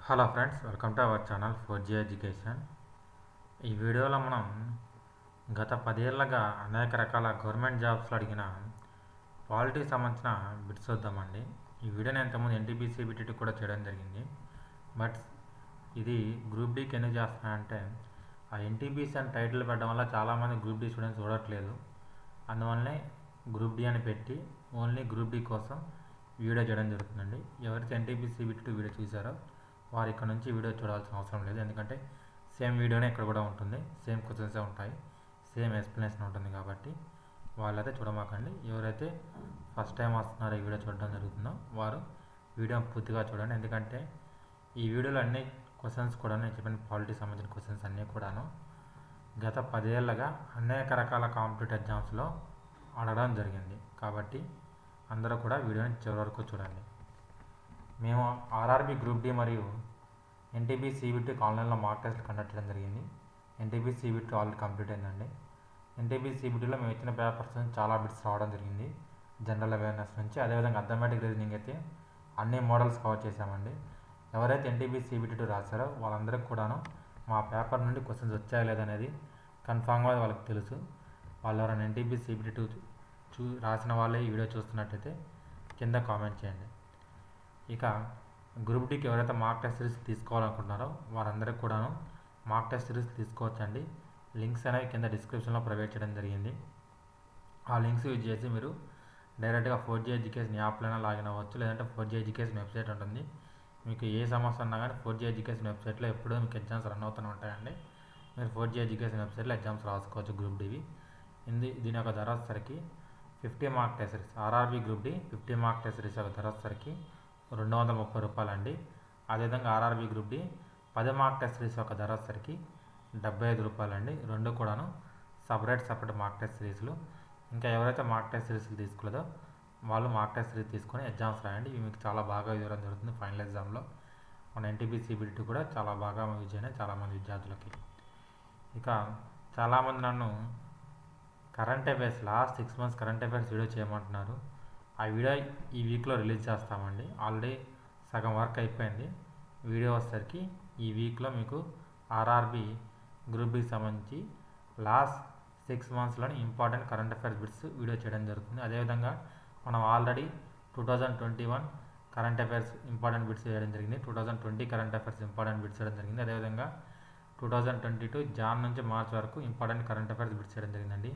Hello friends, welcome to our channel 4G education. ఈ వీడియోలో మనం గత 10 ఏళ్ళగా అనేక రకాల గవర్నమెంట్ జాబ్స్లో అడిగిన పాలిటీకి సంబంధించిన బిట్స్ చూద్దామండి. ఈ వీడియో నేను ఇంతకుముందు ఎన్టీపీసీ బిట్ కూడా చేయడం జరిగింది. బట్ ఇది గ్రూప్ డీకి ఎందుకు చేస్తున్నానంటే ఆ ఎన్టీపీసీ అని టైటిల్ పెట్టడం వల్ల చాలామంది గ్రూప్ డీ స్టూడెంట్స్ చూడట్లేదు. అందువల్లనే గ్రూప్ డీ అని పెట్టి ఓన్లీ గ్రూప్ డీ కోసం వీడియో చేయడం జరుగుతుందండి. ఎవరైతే ఎన్టీపీసీ బిట్ వీడియో చూసారో వారు ఇక్కడ నుంచి వీడియో చూడాల్సిన అవసరం లేదు. ఎందుకంటే సేమ్ వీడియోనే ఇక్కడ కూడా ఉంటుంది, సేమ్ క్వశ్చన్సే ఉంటాయి, సేమ్ ఎక్స్ప్లెనేషన్ ఉంటుంది. కాబట్టి వాళ్ళైతే చూడమాకండి. ఎవరైతే ఫస్ట్ టైం వస్తున్నారో ఈ వీడియో చూడడం జరుగుతుందో వారు వీడియో పూర్తిగా చూడండి. ఎందుకంటే ఈ వీడియోలో అన్ని క్వశ్చన్స్ కూడా నేను చెప్పిన పాలిటీకి సంబంధించిన క్వశ్చన్స్ అన్నీ కూడాను గత 10 ఏళ్ళగా అనేక రకాల కాంపిటేటివ్ ఎగ్జామ్స్లో అడగడం జరిగింది. కాబట్టి అందరూ కూడా వీడియోని చివరి వరకు చూడండి. మేము ఆర్ఆర్బీ గ్రూప్ డి మరియు ఎన్టీపీ సిబిటి ఆన్లైన్లో మాక్ టెస్ట్లు కండక్ట్ చేయడం జరిగింది. ఎన్టీపీ సిబిటి ఆల్రెడీ కంప్లీట్ అయిందండి. ఎన్టీపీ సిబిటిలో మేము ఇచ్చిన పేపర్స్ నుంచి చాలా బిట్స్ రావడం జరిగింది. జనరల్ అవేర్నెస్ నుంచి, అదేవిధంగా అథమెటిక్ రీజనింగ్ అయితే అన్ని మోడల్స్ కవర్ చేశామండి. ఎవరైతే ఎన్టీపీ సిబిటి రాశారో వాళ్ళందరికీ కూడాను మా పేపర్ నుండి క్వశ్చన్స్ వచ్చాయా లేదనేది కన్ఫామ్గా వాళ్ళకి తెలుసు. వాళ్ళు ఎవరైనా ఎన్టీపీ సిబిటి రాసిన వాళ్ళే ఈ వీడియో చూస్తున్నట్టయితే కింద కామెంట్ చేయండి. ఇక గ్రూప్ డీకి ఎవరైతే మాక్ టెస్ట్ సిరీస్ తీసుకోవాలనుకుంటున్నారో వారందరికీ కూడాను మాక్ టెస్ట్ సిరీస్ తీసుకోవచ్చండి. లింక్స్ అనేవి కింద డిస్క్రిప్షన్లో ప్రొవైడ్ చేయడం జరిగింది. ఆ లింక్స్ యూజ్ చేసి మీరు డైరెక్ట్గా 4G ఎడ్యుకేషన్ యాప్లైనా లాగిన్ అవ్వచ్చు, లేదంటే 4G ఎడ్యుకేషన్ వెబ్సైట్ ఉంటుంది. మీకు ఏ సమస్య ఉన్నా కానీ 4G ఎడ్యుకేషన్ వెబ్సైట్లో ఎప్పుడూ మీకు ఎగ్జామ్స్ రన్ అవుతూనే ఉంటాయండి. మీరు 4G ఎడ్యుకేషన్ వెబ్సైట్లో ఎగ్జామ్స్ రాసుకోవచ్చు గ్రూప్ డీవి. దీని యొక్క ధర వచ్చేసరికి 50 mark test series RRB group D 50 mark test series యొక్క ధర వచ్చేసరికి ₹230 అండి. అదేవిధంగా RRB group D 10 mark test series యొక్క ధర వచ్చేసరికి ₹75 అండి. రెండు కూడాను సపరేట్ మార్క్ టెస్ట్ సిరీస్లు. ఇంకా ఎవరైతే మార్క్ టెస్ట్ సిరీస్లు తీసుకోలేదో వాళ్ళు మార్క్ టెస్ట్ సిరీస్ తీసుకొని ఎగ్జామ్స్ రాయండి. ఇవి మీకు చాలా బాగా ఇవ్వడం జరుగుతుంది. ఫైనల్ ఎగ్జామ్లో మన ఎన్టీపీ సిబిటి కూడా చాలా బాగా యూజ్ అయినాయి చాలామంది విద్యార్థులకి. ఇక చాలామంది నన్ను current affairs last 6 months current affairs video చేయమంటున్నారు. ఆ వీడియో ఈ వీక్లో రిలీజ్ చేస్తామండి. ఆల్రెడీ సగం వర్క్ అయిపోయింది. వీడియో వచ్చేసరికి ఈ వీక్లో మీకు ఆర్ఆర్బీ గ్రూప్ బికి సంబంధించి లాస్ట్ 6 monthsలోని important current affairs bits video చేయడం జరుగుతుంది. అదేవిధంగా మనం already 2021 current affairs important bits చేయడం జరిగింది. 2020 కరెంట్ అఫైర్స్ ఇంపార్టెంట్ బిట్స్ చేయడం జరిగింది. అదేవిధంగా 2022 జాన్ నుంచి మార్చ్ వరకు ఇంపార్టెంట్ కరెంట్ అఫైర్స్ బిట్స్ చేయడం జరిగిందండి.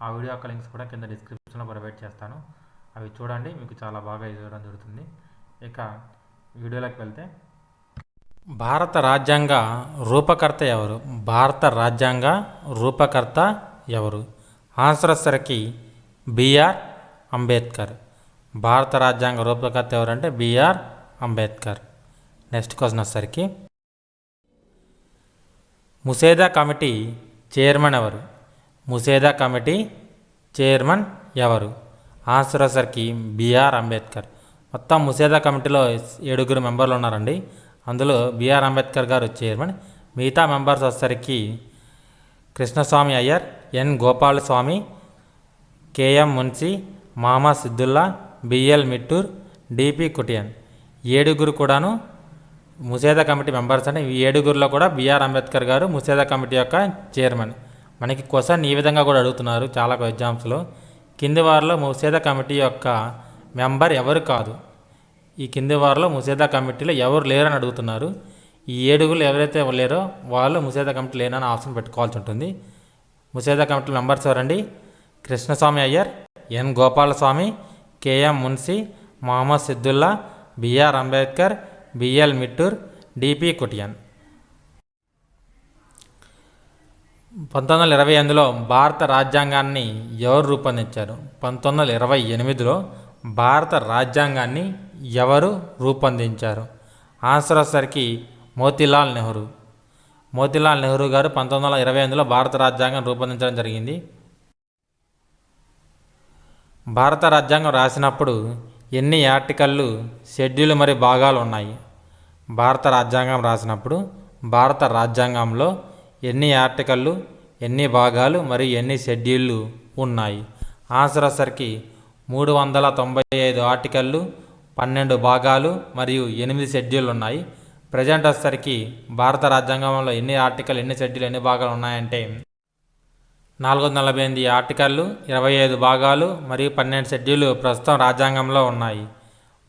ఆ వీడియో యొక్క లింక్స్ కూడా కింద డిస్క్రిప్షన్లో ప్రొవైడ్ చేస్తాను. అవి చూడండి, మీకు చాలా బాగా ఇవ్వడం జరుగుతుంది. ఇక వీడియోలోకి వెళ్తే, భారత రాజ్యాంగ రూపకర్త ఎవరు? భారత రాజ్యాంగ రూపకర్త ఎవరు? ఆన్సర్ వచ్చేసరికి బిఆర్ అంబేద్కర్. భారత రాజ్యాంగ రూపకర్త ఎవరంటే బిఆర్ అంబేద్కర్. నెక్స్ట్ క్వశ్చన్ వచ్చేసరికి, ముసేదా కమిటీ చైర్మన్ ఎవరు? ముసేదా కమిటీ చైర్మన్ ఎవరు? ఆన్సర్ వచ్చేసరికి బిఆర్ అంబేద్కర్. మొత్తం ముసేదా కమిటీలో 7 మెంబర్లు ఉన్నారండి. అందులో బిఆర్ అంబేద్కర్ గారు చైర్మన్. మిగతా మెంబర్స్ వచ్చేసరికి Krishnaswami Ayyar, N Gopalaswami, KM Munshi, Mohammed Saadulla, BL Mitter, DP Khaitan. 7 కూడాను ముసేదా కమిటీ మెంబర్స్ అండి. ఈ 7లో కూడా బిఆర్ అంబేద్కర్ గారు ముసేదా కమిటీ యొక్క చైర్మన్. మనకి క్వశ్చన్ ఈ విధంగా కూడా అడుగుతున్నారు చాలా ఎగ్జామ్స్లో. కింది వారిలో ముసేదా కమిటీ యొక్క మెంబర్ ఎవరు కాదు? ఈ కింది వారిలో ముసేదా కమిటీలో ఎవరు లేరని అడుగుతున్నారు. ఈ 7 ఎవరైతే లేరో వాళ్ళు ముసేదా కమిటీ లేనని ఆప్షన్ పెట్టుకోవాల్సి ఉంటుంది. ముసేదా కమిటీ మెంబర్స్ ఎవరండి? Krishnaswami Ayyar, N Gopalaswami, KM Munshi, Mohammed Saadulla, BR Ambedkar, BL Mitter, DP Khaitan. 1928లో భారత రాజ్యాంగాన్ని ఎవరు రూపొందించారు? 1928లో భారత రాజ్యాంగాన్ని ఎవరు రూపొందించారు? ఆన్సర్ వచ్చేసరికి మోతీలాల్ నెహ్రూ. మోతీలాల్ నెహ్రూ గారు 1928లో భారత రాజ్యాంగం రూపొందించడం జరిగింది. భారత రాజ్యాంగం రాసినప్పుడు ఎన్ని ఆర్టికళ్ళు, షెడ్యూల్ మరియు భాగాలు ఉన్నాయి? భారత రాజ్యాంగం రాసినప్పుడు భారత రాజ్యాంగంలో ఎన్ని ఆర్టికళ్ళు, ఎన్ని భాగాలు మరియు ఎన్ని షెడ్యూళ్ళు ఉన్నాయి? ఆన్సర్ వచ్చేసరికి 395 ఆర్టికళ్ళు, 12 భాగాలు మరియు 8 షెడ్యూళ్ళు ఉన్నాయి. ప్రజెంట్ వచ్చేసరికి భారత రాజ్యాంగంలో ఎన్ని ఆర్టికల్, ఎన్ని షెడ్యూల్, ఎన్ని భాగాలు ఉన్నాయంటే 448 ఆర్టికళ్ళు, 25 భాగాలు మరియు 12 షెడ్యూలు ప్రస్తుతం రాజ్యాంగంలో ఉన్నాయి.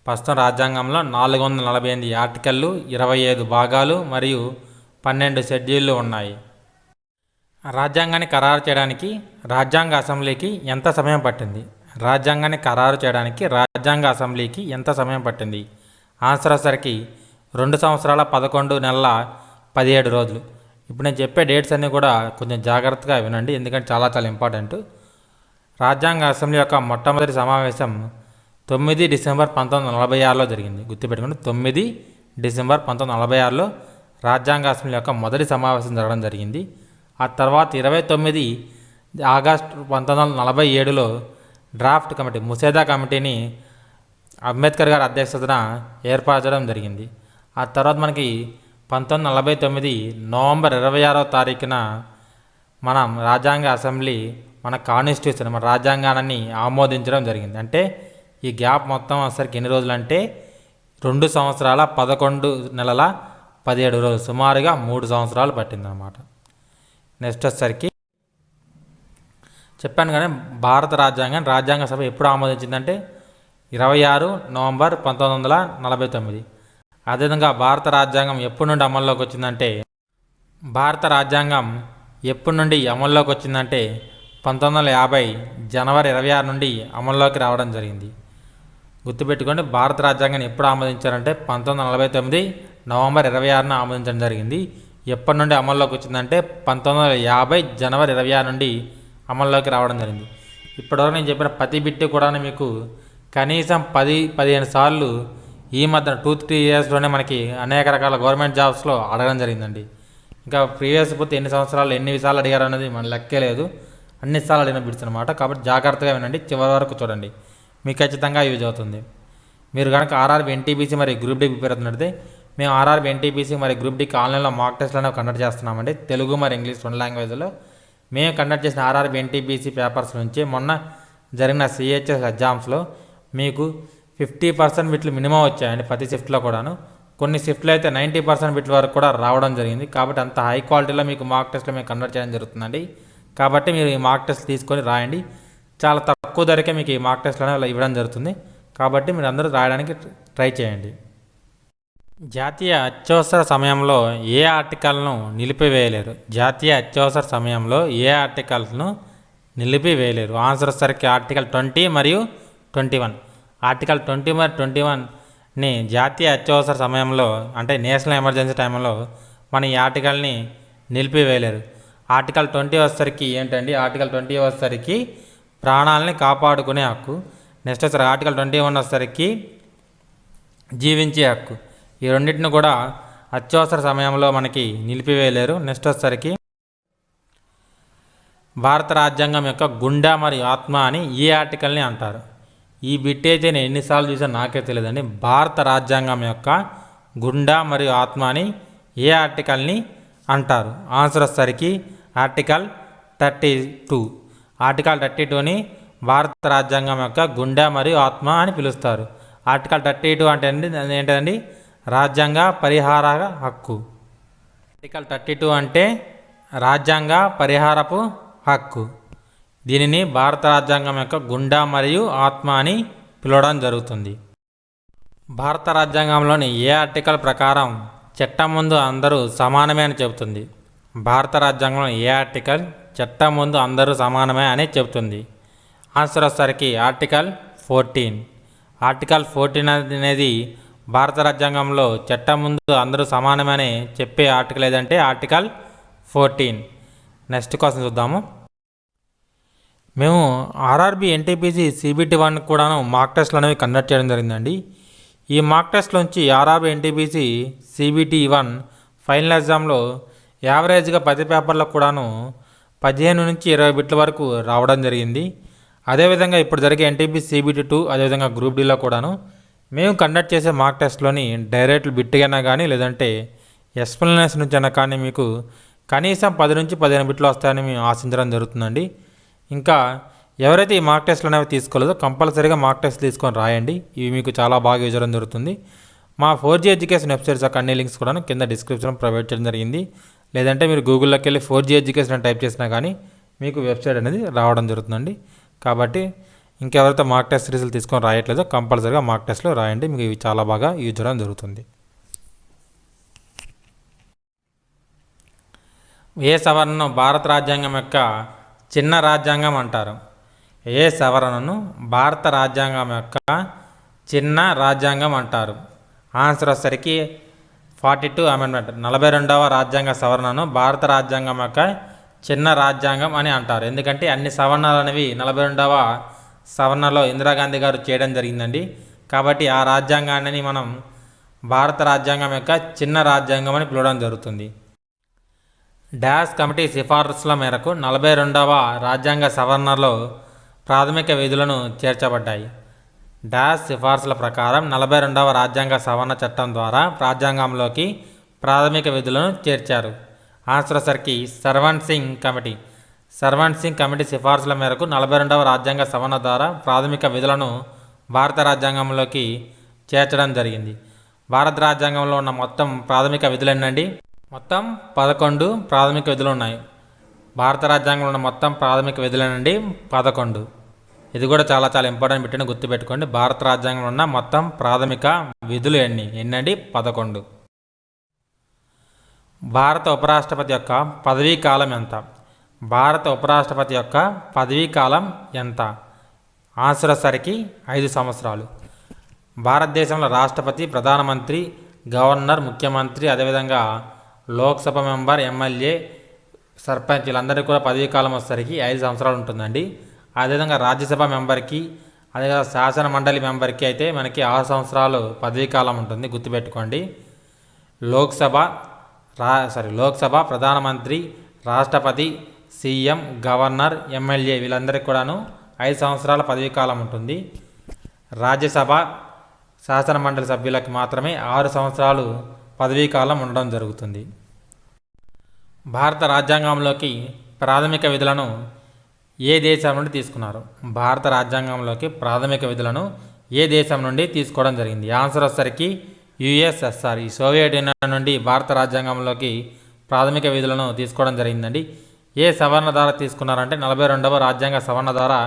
ప్రస్తుతం రాజ్యాంగంలో 448 ఆర్టికళ్ళు, 25 భాగాలు మరియు 12 షెడ్యూళ్ళు ఉన్నాయి. రాజ్యాంగాన్ని ఖరారు చేయడానికి రాజ్యాంగ అసెంబ్లీకి ఎంత సమయం పట్టింది? రాజ్యాంగాన్ని ఖరారు చేయడానికి రాజ్యాంగ అసెంబ్లీకి ఎంత సమయం పట్టింది? ఆన్సర్ వచ్చేసరికి 2 సంవత్సరాల 11 నెలల 17 రోజులు. ఇప్పుడు నేను చెప్పే డేట్స్ అన్నీ కూడా కొంచెం జాగ్రత్తగా వినండి, ఎందుకంటే చాలా చాలా ఇంపార్టెంట్. రాజ్యాంగ అసెంబ్లీ యొక్క మొట్టమొదటి సమావేశం 9 డిసెంబర్ 1946లో జరిగింది. గుర్తుపెట్టుకోండి, 9 డిసెంబర్ 1946లో రాజ్యాంగ అసెంబ్లీ యొక్క మొదటి సమావేశం జరగడం జరిగింది. ఆ తర్వాత 29 ఆగస్టు 1947లో డ్రాఫ్ట్ కమిటీ, ముసేదా కమిటీని అంబేద్కర్ గారి అధ్యక్షతన ఏర్పరచడం జరిగింది. ఆ తర్వాత మనకి 1949 నవంబర్ 26వ తారీఖున మనం రాజ్యాంగ అసెంబ్లీ మన కాన్స్టిట్యూషన్, మన రాజ్యాంగాన్ని ఆమోదించడం జరిగింది. అంటే ఈ గ్యాప్ మొత్తం వచ్చేసరికి ఎన్ని రోజులు అంటే 2 సంవత్సరాల 11 నెలల 17 రోజులు, సుమారుగా 3 సంవత్సరాలు పట్టిందన్నమాట. నెక్స్ట్ వచ్చేసరికి చెప్పాను కానీ భారత రాజ్యాంగ సభ ఎప్పుడు ఆమోదించిందంటే 26 నవంబర్ 1949. అదేవిధంగా భారత రాజ్యాంగం ఎప్పటి నుండి అమల్లోకి వచ్చిందంటే భారత రాజ్యాంగం ఎప్పటి నుండి అమల్లోకి వచ్చిందంటే 1950 జనవరి 26 నుండి అమల్లోకి రావడం జరిగింది. గుర్తుపెట్టుకోండి, భారత రాజ్యాంగాన్ని ఎప్పుడు ఆమోదించారంటే 1949 నవంబర్ 26న ఆమోదించడం జరిగింది. ఎప్పటి నుండి అమల్లోకి వచ్చిందంటే 1950 జనవరి 26 నుండి అమల్లోకి రావడం జరిగింది. ఇప్పటివరకు నేను చెప్పిన ప్రతి బిట్టు కూడా మీకు కనీసం 10-15 సార్లు ఈ మధ్య 2-3 ఇయర్స్లోనే మనకి అనేక రకాల గవర్నమెంట్ జాబ్స్లో అడగడం జరిగిందండి. ఇంకా ప్రీవియస్ పోతే ఎన్ని సంవత్సరాలు ఎన్ని విషయాలు అడిగారు అనేది మన లెక్కే లేదు, అన్నిసార్లు అడిగిన బిట్స్ అనమాట. కాబట్టి జాగ్రత్తగా వినండి, చివరి వరకు చూడండి, మీకు ఖచ్చితంగా యూజ్ అవుతుంది. మీరు కనుక ఆర్ఆర్బీ ఎన్టీపీసీ మరి గ్రూప్ డి ప్రిపేర్ అవుతున్నట్టే మేము ఆర్ఆర్బీ ఎన్టీపీసీ మరి గ్రూప్ డికి ఆన్లైన్లో మాక్ టెస్ట్లను కండక్ట్ చేస్తున్నామండి. తెలుగు మరి ఇంగ్లీష్ 2 లాంగ్వేజ్లో మేము కండక్ట్ చేసిన ఆర్ఆర్బీ ఎన్టీపీసీ పేపర్స్ నుంచి మొన్న జరిగిన సిహెచ్ఎస్ ఎగ్జామ్స్లో మీకు 50% బిట్లు మినిమం వచ్చాయండి ప్రతి షిఫ్ట్లో కూడాను. కొన్ని షిఫ్ట్లో అయితే 90% బిట్ల వరకు కూడా రావడం జరిగింది. కాబట్టి అంత హై క్వాలిటీలో మీకు మాక్ టెస్ట్లో మేము కండక్ట్ చేయడం జరుగుతుందండి. కాబట్టి మీరు ఈ మాక్ టెస్ట్ తీసుకొని రాయండి. చాలా తక్కువ ధరకే మీకు ఈ మాక్ టెస్ట్లు అనేవి ఇవ్వడం జరుగుతుంది. కాబట్టి మీరు అందరూ రాయడానికి ట్రై చేయండి. జాతీయ అత్యవసర సమయంలో ఏ ఆర్టికల్ను నిలిపివేయలేరు? జాతీయ అత్యవసర సమయంలో ఏ ఆర్టికల్ను నిలిపివేయలేరు? ఆన్సర్ వచ్చేసరికి ఆర్టికల్ 20 మరియు 21. ఆర్టికల్ 20 మరియు 21ని జాతీయ అత్యవసర సమయంలో అంటే నేషనల్ ఎమర్జెన్సీ టైంలో మన ఈ ఆర్టికల్ని నిలిపివేయలేరు. ఆర్టికల్ 20 వచ్చేసరికి ఏంటండి? ఆర్టికల్ 20 వచ్చేసరికి ప్రాణాలని కాపాడుకునే హక్కు. నెక్స్ట్ వచ్చేసరికి ఆర్టికల్ 21 వచ్చేసరికి జీవించే హక్కు. ఈ రెండింటిని కూడా అత్యవసర సమయంలో మనకి నిలిపివేయలేరు. నెక్స్ట్ వచ్చేసరికి భారత రాజ్యాంగం యొక్క గుండె మరియు ఆత్మ అని ఈ ఆర్టికల్ని అంటారు. ఈ బిట్ అయితే నేను ఎన్నిసార్లు చూసాను నాకే తెలియదండి. భారత రాజ్యాంగం యొక్క గుండె మరియు ఆత్మ అని ఏ ఆర్టికల్ని అంటారు? ఆన్సర్ వచ్చేసరికి ఆర్టికల్ 32. ఆర్టికల్ 32ని భారత రాజ్యాంగం యొక్క గుండె మరియు ఆత్మ అని పిలుస్తారు. ఆర్టికల్ 32 అంటే ఏంటండి? రాజ్యాంగ పరిహార హక్కు. ఆర్టికల్ 32 అంటే రాజ్యాంగ పరిహారపు హక్కు. దీనిని భారత రాజ్యాంగం యొక్క గుండె మరియు ఆత్మ అని పిలవడం జరుగుతుంది. భారత రాజ్యాంగంలోని ఏ ఆర్టికల్ ప్రకారం చట్టం ముందు అందరూ సమానమే అని చెబుతుంది? భారత రాజ్యాంగంలో ఏ ఆర్టికల్ చట్టం ముందు అందరూ సమానమే అని చెబుతుంది? ఆన్సర్ వచ్చేసరికి ఆర్టికల్ 14. ఆర్టికల్ 14 అనేది భారత రాజ్యాంగంలో చట్టం ముందు అందరూ సమానమని చెప్పే ఆర్టికల్ ఏదంటే ఆర్టికల్ 14. నెక్స్ట్ క్వశ్చన్ చూద్దాము. మేము ఆర్ఆర్బీ ఎన్టీపీసీ CBT 1 కూడాను మాక్ టెస్ట్లు అనేవి కండక్ట్ చేయడం జరిగిందండి. ఈ మాక్ టెస్ట్లోంచి ఆర్ఆర్బీ ఎన్టీపీసీ CBT 1 ఫైనల్ ఎగ్జామ్లో యావరేజ్గా ప్రతి పేపర్లో కూడాను 15 నుంచి 20 బిట్ల వరకు రావడం జరిగింది. అదేవిధంగా ఇప్పుడు జరిగే ఎన్టీపీసీ CBT 2 అదేవిధంగా గ్రూప్ డీలో కూడాను మేము కండక్ట్ చేసే మాక్ టెస్ట్లోని డైరెక్ట్ బిట్కైనా కానీ లేదంటే ఎక్స్ప్లెనేషన్ నుంచి అయినా కానీ మీకు కనీసం 10 నుంచి 15 బిట్లు వస్తాయని మేము ఆశించడం జరుగుతుందండి. ఇంకా ఎవరైతే ఈ మాక్ టెస్ట్లు అనేవి తీసుకోలేదో కంపల్సరీగా మాక్ టెస్ట్ తీసుకొని రాయండి. ఇవి మీకు చాలా బాగా యూజ్ అవ్వడం జరుగుతుంది. మా 4G ఎడ్యుకేషన్ వెబ్సైట్స్ యొక్క అన్ని లింక్స్ కూడా కింద డిస్క్రిప్షన్లో ప్రొవైడ్ చేయడం జరిగింది. లేదంటే మీరు గూగుల్లోకి వెళ్ళి 4G ఎడ్యుకేషన్ అని టైప్ చేసినా కానీ మీకు వెబ్సైట్ అనేది రావడం జరుగుతుందండి. కాబట్టి ఇంకెవరైతే మార్క్ టెస్ట్ సిరీస్లు తీసుకొని రాయట్లేదో కంపల్సరీగా మార్క్ టెస్ట్లో రాయండి. మీకు ఇవి చాలా బాగా యూజ్ చేయడం జరుగుతుంది. ఏ సవరణను భారత రాజ్యాంగం యొక్క చిన్న రాజ్యాంగం అంటారు? ఏ సవరణను భారత రాజ్యాంగం యొక్క చిన్న రాజ్యాంగం అంటారు? ఆన్సర్ వచ్చేసరికి 42 అమెండ్మెంట్ 42వ రాజ్యాంగ సవరణను భారత రాజ్యాంగం యొక్క చిన్న రాజ్యాంగం అని అంటారు. ఎందుకంటే అన్ని సవరణలు అనేవి 42వ సవరణలో ఇందిరాగాంధీ గారు చేయడం జరిగిందండి. కాబట్టి ఆ రాజ్యాంగాన్ని మనం భారత రాజ్యాంగం యొక్క చిన్న రాజ్యాంగం అని పిలవడం జరుగుతుంది. డాష్ కమిటీ సిఫార్సుల మేరకు 42వ రాజ్యాంగ సవరణలో ప్రాథమిక విధులను చేర్చబడ్డాయి. డాష్ సిఫార్సుల ప్రకారం 42వ రాజ్యాంగ సవరణ చట్టం ద్వారా రాజ్యాంగంలోకి ప్రాథమిక విధులను చేర్చారు. ఆన్సర్ సరికి సర్వన్ సింగ్ కమిటీ. సర్వన్ సింగ్ కమిటీ సిఫార్సుల మేరకు 42వ రాజ్యాంగ సవరణ ద్వారా ప్రాథమిక విధులను భారత రాజ్యాంగంలోకి చేర్చడం జరిగింది. భారత రాజ్యాంగంలో ఉన్న మొత్తం ప్రాథమిక విధులు ఎన్నండి? మొత్తం 11 ప్రాథమిక విధులు ఉన్నాయి. భారత రాజ్యాంగంలో ఉన్న మొత్తం ప్రాథమిక విధులేనండి 11. ఇది కూడా చాలా చాలా ఇంపార్టెంట్ బిట్ని గుర్తుపెట్టుకోండి. భారత రాజ్యాంగంలో ఉన్న మొత్తం ప్రాథమిక విధులు ఎన్నండి? 11. భారత ఉపరాష్ట్రపతి యొక్క పదవీ కాలం ఎంత? భారత ఉపరాష్ట్రపతి యొక్క పదవీ కాలం ఎంత? ఆన్సర్ వచ్చేసరికి 5 సంవత్సరాలు. భారతదేశంలో రాష్ట్రపతి, ప్రధానమంత్రి, గవర్నర్, ముఖ్యమంత్రి, అదేవిధంగా లోక్సభ మెంబర్, ఎమ్మెల్యే, సర్పంచ్ వీళ్ళందరికీ కూడా పదవీ కాలం వచ్చేసరికి 5 సంవత్సరాలు ఉంటుందండి. అదేవిధంగా రాజ్యసభ మెంబర్కి, అదేవిధంగా శాసన మండలి మెంబర్కి అయితే మనకి 6 సంవత్సరాలు పదవీ కాలం ఉంటుంది, గుర్తుపెట్టుకోండి. లోక్సభ, ప్రధానమంత్రి, రాష్ట్రపతి, సీఎం, గవర్నర్, ఎమ్మెల్యే వీళ్ళందరికీ కూడాను 5 సంవత్సరాల పదవీ కాలం ఉంటుంది. రాజ్యసభ, శాసన మండలి సభ్యులకు మాత్రమే 6 సంవత్సరాలు పదవీ కాలం ఉండడం జరుగుతుంది. భారత రాజ్యాంగంలోకి ప్రాథమిక విధులను ఏ దేశం నుండి తీసుకున్నారు? భారత రాజ్యాంగంలోకి ప్రాథమిక విధులను ఏ దేశం నుండి తీసుకోవడం జరిగింది? ఆన్సర్ వచ్చేసరికి యుఎస్ఎస్ఆర్. ఈ సోవియట్ యూనియన్ నుండి భారత రాజ్యాంగంలోకి ప్రాథమిక విధులను తీసుకోవడం జరిగిందండి. ఏ సవరణ ద్వారా తీసుకున్నారంటే 42వ రాజ్యాంగ సవరణ ద్వారా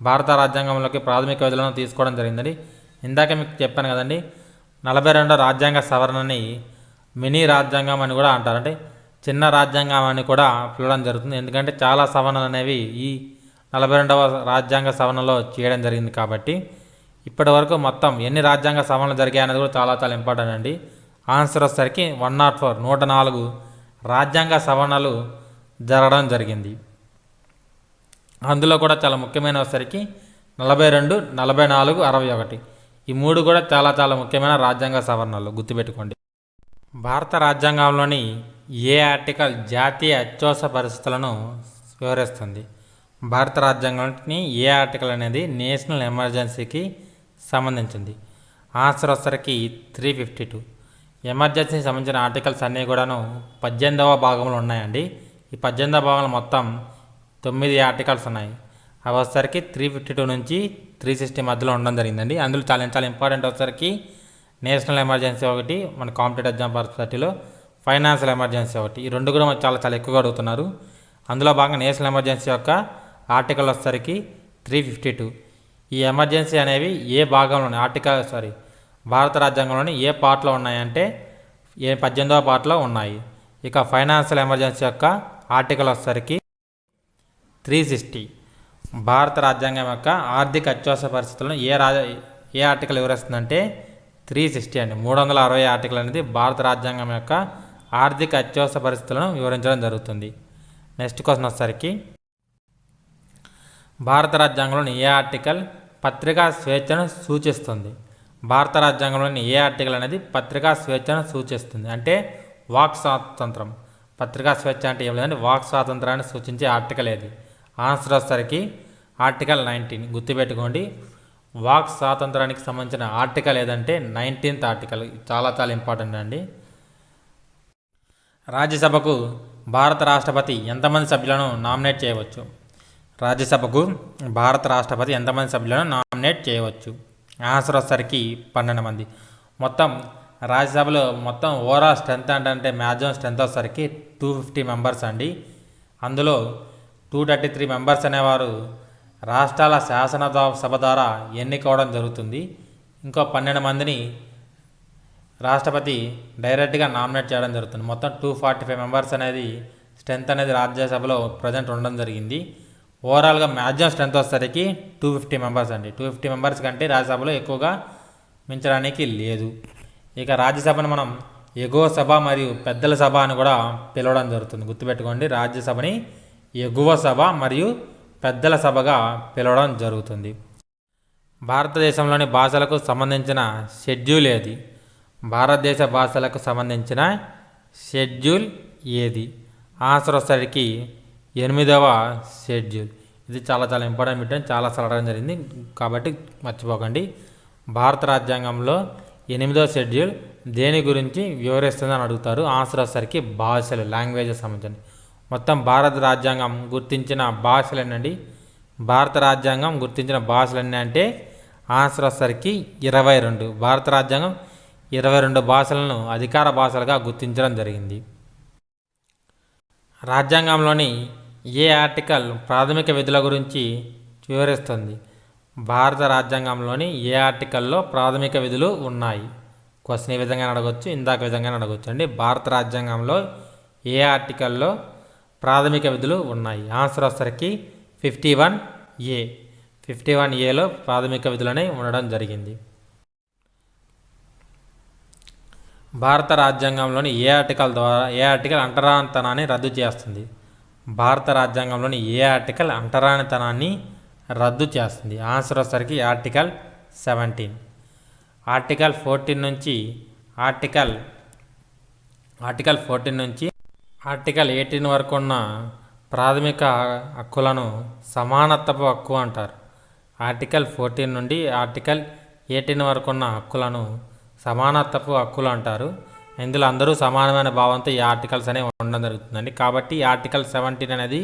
భారత రాజ్యాంగంలోకి ప్రాథమిక విధులను తీసుకోవడం జరిగిందండి. ఇందాక మీకు చెప్పాను కదండి, 42వ రాజ్యాంగ సవరణని మినీ రాజ్యాంగం అని కూడా అంటారు, అంటే చిన్న రాజ్యాంగం అని కూడా పిలవడం జరుగుతుంది. ఎందుకంటే చాలా సవరణలు అనేవి ఈ 42వ రాజ్యాంగ సవరణలో చేయడం జరిగింది. కాబట్టి ఇప్పటి వరకు మొత్తం ఎన్ని రాజ్యాంగ సవరణలు జరిగాయి అనేది కూడా చాలా చాలా ఇంపార్టెంట్ అండి. ఆన్సర్ వచ్చేసరికి 104 104 రాజ్యాంగ సవరణలు జరగడం జరిగింది. అందులో కూడా చాలా ముఖ్యమైన వచ్చేసరికి 42, 44, 61 ఈ 3 కూడా చాలా చాలా ముఖ్యమైన రాజ్యాంగ సవరణలు, గుర్తుపెట్టుకోండి. భారత రాజ్యాంగంలోని ఏ ఆర్టికల్ జాతీయ అత్యవసర పరిస్థితులను వివరిస్తుంది? భారత రాజ్యాంగంలోని ఏ ఆర్టికల్ అనేది నేషనల్ ఎమర్జెన్సీకి సంబంధించింది? ఆన్సర్ వచ్చరికి 352. ఎమర్జెన్సీకి సంబంధించిన ఆర్టికల్స్ అన్నీ కూడాను 18వ భాగంలో ఉన్నాయండి. ఈ 18వ భాగంలో మొత్తం 9 ఆర్టికల్స్ ఉన్నాయి. అవి వచ్చేసరికి 352 నుంచి 360 మధ్యలో ఉండడం జరిగిందండి. అందులో చాలా చాలా ఇంపార్టెంట్ వచ్చేసరికి నేషనల్ ఎమర్జెన్సీ ఒకటి, మన కాంపిటేటివ్ ఎగ్జామ్ పర్స్పెక్టివ్లో ఫైనాన్షియల్ ఎమర్జెన్సీ ఒకటి, ఈ 2 కూడా చాలా చాలా ఎక్కువగా అడుగుతున్నారు. అందులో భాగంగా నేషనల్ ఎమర్జెన్సీ యొక్క ఆర్టికల్ వచ్చేసరికి 352. ఈ ఎమర్జెన్సీ అనేవి ఏ భాగంలోని భారత రాజ్యాంగంలోని ఏ పార్ట్లో ఉన్నాయంటే 18వ పార్ట్లో ఉన్నాయి. ఇక ఫైనాన్షియల్ ఎమర్జెన్సీ యొక్క ఆర్టికల్ వచ్చేసరికి 360. భారత రాజ్యాంగం యొక్క ఆర్థిక అత్యవసర పరిస్థితులను ఏ ఆర్టికల్ వివరిస్తుందంటే 360 అండి. 360 ఆర్టికల్ అనేది భారత రాజ్యాంగం యొక్క ఆర్థిక అత్యవసర పరిస్థితులను వివరించడం జరుగుతుంది. నెక్స్ట్ క్వశ్చన్ వచ్చేసరికి భారత రాజ్యాంగంలోని ఏ ఆర్టికల్ పత్రికా స్వేచ్ఛను సూచిస్తుంది? భారత రాజ్యాంగంలోని ఏ ఆర్టికల్ అనేది పత్రికా స్వేచ్ఛను సూచిస్తుంది అంటే వాక్ స్వాతంత్రం. పత్రికా స్వేచ్ఛ అంటే ఏం లేదంటే వాక్ స్వాతంత్రాన్ని సూచించే ఆర్టికల్ ఏది? ఆన్సర్ వచ్చేసరికి ఆర్టికల్ 19. గుర్తుపెట్టుకోండి, వాక్ స్వాతంత్రానికి సంబంధించిన ఆర్టికల్ ఏదంటే 19th ఆర్టికల్. చాలా చాలా ఇంపార్టెంట్ అండి. రాజ్యసభకు భారత రాష్ట్రపతి ఎంతమంది సభ్యులను నామినేట్ చేయవచ్చు? రాజ్యసభకు భారత రాష్ట్రపతి ఎంతమంది సభ్యులను నామినేట్ చేయవచ్చు? ఆన్సర్ వచ్చేసరికి 12 మంది. మొత్తం రాజ్యసభలో మొత్తం ఓవరాల్ స్ట్రెంత్ అంటే మ్యాక్సిమం స్ట్రెంత్ వచ్చేసరికి 250 మెంబర్స్ అండి. అందులో 233 మెంబర్స్ అనేవారు రాష్ట్రాల శాసనసభ ద్వారా ఎన్నికవడం జరుగుతుంది. ఇంకో 12 మందిని రాష్ట్రపతి డైరెక్ట్గా నామినేట్ చేయడం జరుగుతుంది. మొత్తం 245 మెంబర్స్ అనేది స్ట్రెంత్ అనేది రాజ్యసభలో ప్రజెంట్ ఉండడం జరిగింది. ఓవరాల్గా మ్యాక్సిమం స్ట్రెంత్ వచ్చేసరికి 250 మెంబర్స్ అండి. 250 మెంబర్స్ కంటే రాజ్యసభలో ఎక్కువగా మించడానికి లేదు. ఇక రాజ్యసభను మనం ఎగువ సభ మరియు పెద్దల సభ అని కూడా పిలవడం జరుగుతుంది. గుర్తుపెట్టుకోండి, రాజ్యసభని ఎగువ సభ మరియు పెద్దల సభగా పిలవడం జరుగుతుంది. భారతదేశంలోని భాషలకు సంబంధించిన షెడ్యూల్ ఏది? భారతదేశ భాషలకు సంబంధించిన షెడ్యూల్ ఏది? ఆన్సర్ వచ్చేసరికి 8వ షెడ్యూల్. ఇది చాలా చాలా ఇంపార్టెంట్ బిట్, చాలా అడగడం జరిగింది కాబట్టి మర్చిపోకండి. భారత రాజ్యాంగంలో 8వ షెడ్యూల్ దేని గురించి వివరిస్తుందని అడుగుతారు. ఆన్సర్ వచ్చేసరికి భాషలు, లాంగ్వేజెస్ సంబంధించి. మొత్తం భారత రాజ్యాంగం గుర్తించిన భాషలు ఎన్నండి? భారత రాజ్యాంగం గుర్తించిన భాషలు ఎన్ని అంటే ఆన్సర్ వచ్చేసరికి 22. భారత రాజ్యాంగం 22 భాషలను అధికార భాషలుగా గుర్తించడం జరిగింది. రాజ్యాంగంలోని ఏ ఆర్టికల్ ప్రాథమిక విధుల గురించి వివరిస్తుంది? భారత రాజ్యాంగంలోని ఏ ఆర్టికల్లో ప్రాథమిక విధులు ఉన్నాయి? క్వశ్చన్ ఈ విధంగా అడగవచ్చు, ఇందాక విధంగా అడగవచ్చు అండి. భారత రాజ్యాంగంలో ఏ ఆర్టికల్లో ప్రాథమిక విధులు ఉన్నాయి? ఆన్సర్ వచ్చేసరికి 51A. 51Aలో ప్రాథమిక విధులనే ఉండడం జరిగింది. భారత రాజ్యాంగంలోని ఏ ఆర్టికల్ అంటరానితనాన్ని రద్దు చేస్తుంది? భారత రాజ్యాంగంలోని ఏ ఆర్టికల్ అంటరానితనాన్ని రద్దు చేస్తుంది? ఆన్సర్ వచ్చేసరికి ఆర్టికల్ 17. ఆర్టికల్ 14 నుంచి ఆర్టికల్ 18 వరకు ఉన్న ప్రాథమిక హక్కులను సమానత్వపు హక్కు అంటారు. ఆర్టికల్ 14 నుండి ఆర్టికల్ 18 వరకు ఉన్న హక్కులను సమానత్వపు హక్కులు అంటారు. ఇందులో అందరూ సమానమైన భావంతో ఈ ఆర్టికల్స్ అనేవి ఉండడం జరుగుతుందండి. కాబట్టి ఆర్టికల్ 17 అనేది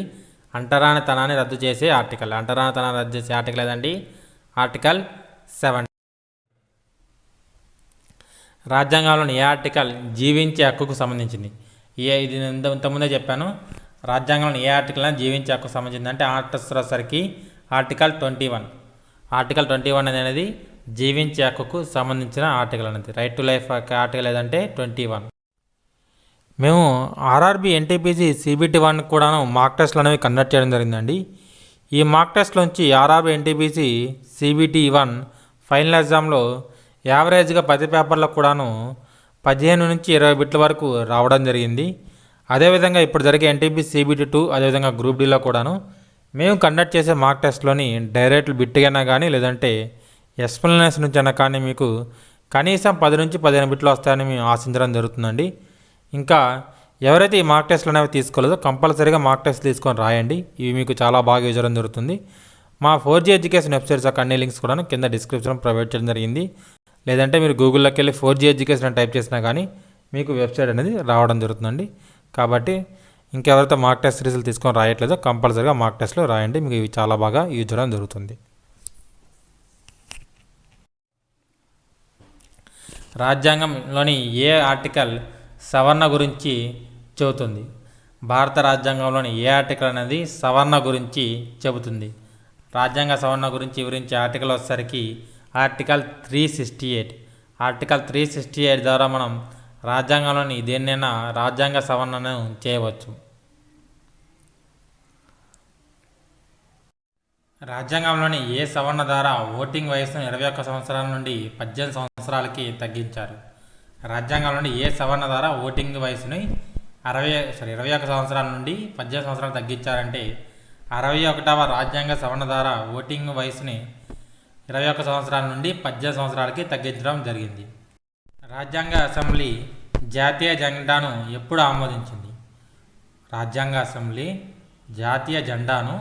అంటరానితనాన్ని రద్దు చేసే ఆర్టికల్. అంటరానితనాన్ని రద్దు చేసే ఆర్టికల్ ఏదండి? ఆర్టికల్ 17. రాజ్యాంగంలోని ఏ ఆర్టికల్ జీవించే హక్కుకు సంబంధించింది? ఇది ఇంతకుముందే చెప్పాను. రాజ్యాంగంలోని ఏ ఆర్టికల్ అనేది జీవించే హక్కుకు సంబంధించింది అంటే వచ్చేసరికి ఆర్టికల్ 21. ఆర్టికల్ 21 అనేది జీవించే హక్కుకు సంబంధించిన ఆర్టికల్ అనేది. రైట్ టు లైఫ్ ఆర్టికల్ ఏదంటే 21. మేము ఆర్ఆర్బి, ఎన్టీపీసీ, CBT1 కూడాను మాక్ టెస్ట్లు అనేవి కండక్ట్ చేయడం జరిగిందండి. ఈ మాక్ టెస్ట్లోంచి ఆర్ఆర్బి, ఎన్టీపీసీ, CBT1 ఫైనల్ ఎగ్జామ్లో యావరేజ్గా 10 పేపర్లకు కూడాను 15 నుంచి 20 బిట్ల వరకు రావడం జరిగింది. అదేవిధంగా ఇప్పుడు జరిగే ఎన్టీపీసీ, CBT2, అదేవిధంగా గ్రూప్ డీలో కూడాను మేము కండక్ట్ చేసే మాక్ టెస్ట్లోని డైరెక్ట్ బిట్గా కానీ లేదంటే ఎక్స్ప్లెనేషన్ నుంచి అయినా కానీ మీకు కనీసం 10 నుంచి 15 బిట్లు వస్తాయని మేము ఆశించడం జరుగుతుందండి. ఇంకా ఎవరైతే ఈ మాక్ టెస్ట్లు అనేవి తీసుకోలేదో కంపల్సరీగా మాక్ టెస్ట్ తీసుకొని రాయండి. ఇవి మీకు చాలా బాగా యూజ్ అవ్వడం జరుగుతుంది. మా 4G ఎడ్యుకేషన్ వెబ్సైట్స్ యొక్క అన్ని లింక్స్ కూడా కింద డిస్క్రిప్షన్లో ప్రొవైడ్ చేయడం జరిగింది. లేదంటే మీరు గూగుల్లోకి వెళ్ళి 4G ఎడ్యుకేషన్ అని టైప్ చేసినా కానీ మీకు వెబ్సైట్ అనేది రావడం జరుగుతుందండి. కాబట్టి ఇంకెవరైతే మాక్ టెస్ట్ సిరీస్లు తీసుకొని రాయట్లేదో కంపల్సరీగా మాక్ టెస్ట్లో రాయండి. మీకు ఇవి చాలా బాగా యూజ్ అవ్వడం జరుగుతుంది. రాజ్యాంగంలోని ఏ ఆర్టికల్ సవర్ణ గురించి చెబుతుంది? భారత రాజ్యాంగంలోని ఏ ఆర్టికల్ అనేది సవర్ణ గురించి చెబుతుంది? రాజ్యాంగ సవర్ణ గురించి వివరించే ఆర్టికల్ వచ్చేసరికి ఆర్టికల్ 368. ఆర్టికల్ 368 ద్వారా మనం రాజ్యాంగంలోని దేన్నైనా రాజ్యాంగ సవరణను చేయవచ్చు. రాజ్యాంగంలోని ఏ సవరణ ద్వారా ఓటింగ్ వయసును 21 సంవత్సరాల నుండి 18 సంవత్సరాలకి తగ్గించారు? రాజ్యాంగంలోని ఏ సవరణ ద్వారా ఓటింగ్ వయసుని 21 సంవత్సరాల నుండి 18 సంవత్సరాలు తగ్గించారంటే 61వ రాజ్యాంగ సవరణ ద్వారా ఓటింగ్ వయసుని 21 సంవత్సరాల నుండి 18 సంవత్సరాలకి తగ్గించడం జరిగింది. రాజ్యాంగ అసెంబ్లీ జాతీయ జెండాను ఎప్పుడు ఆమోదించింది? రాజ్యాంగ అసెంబ్లీ జాతీయ జెండాను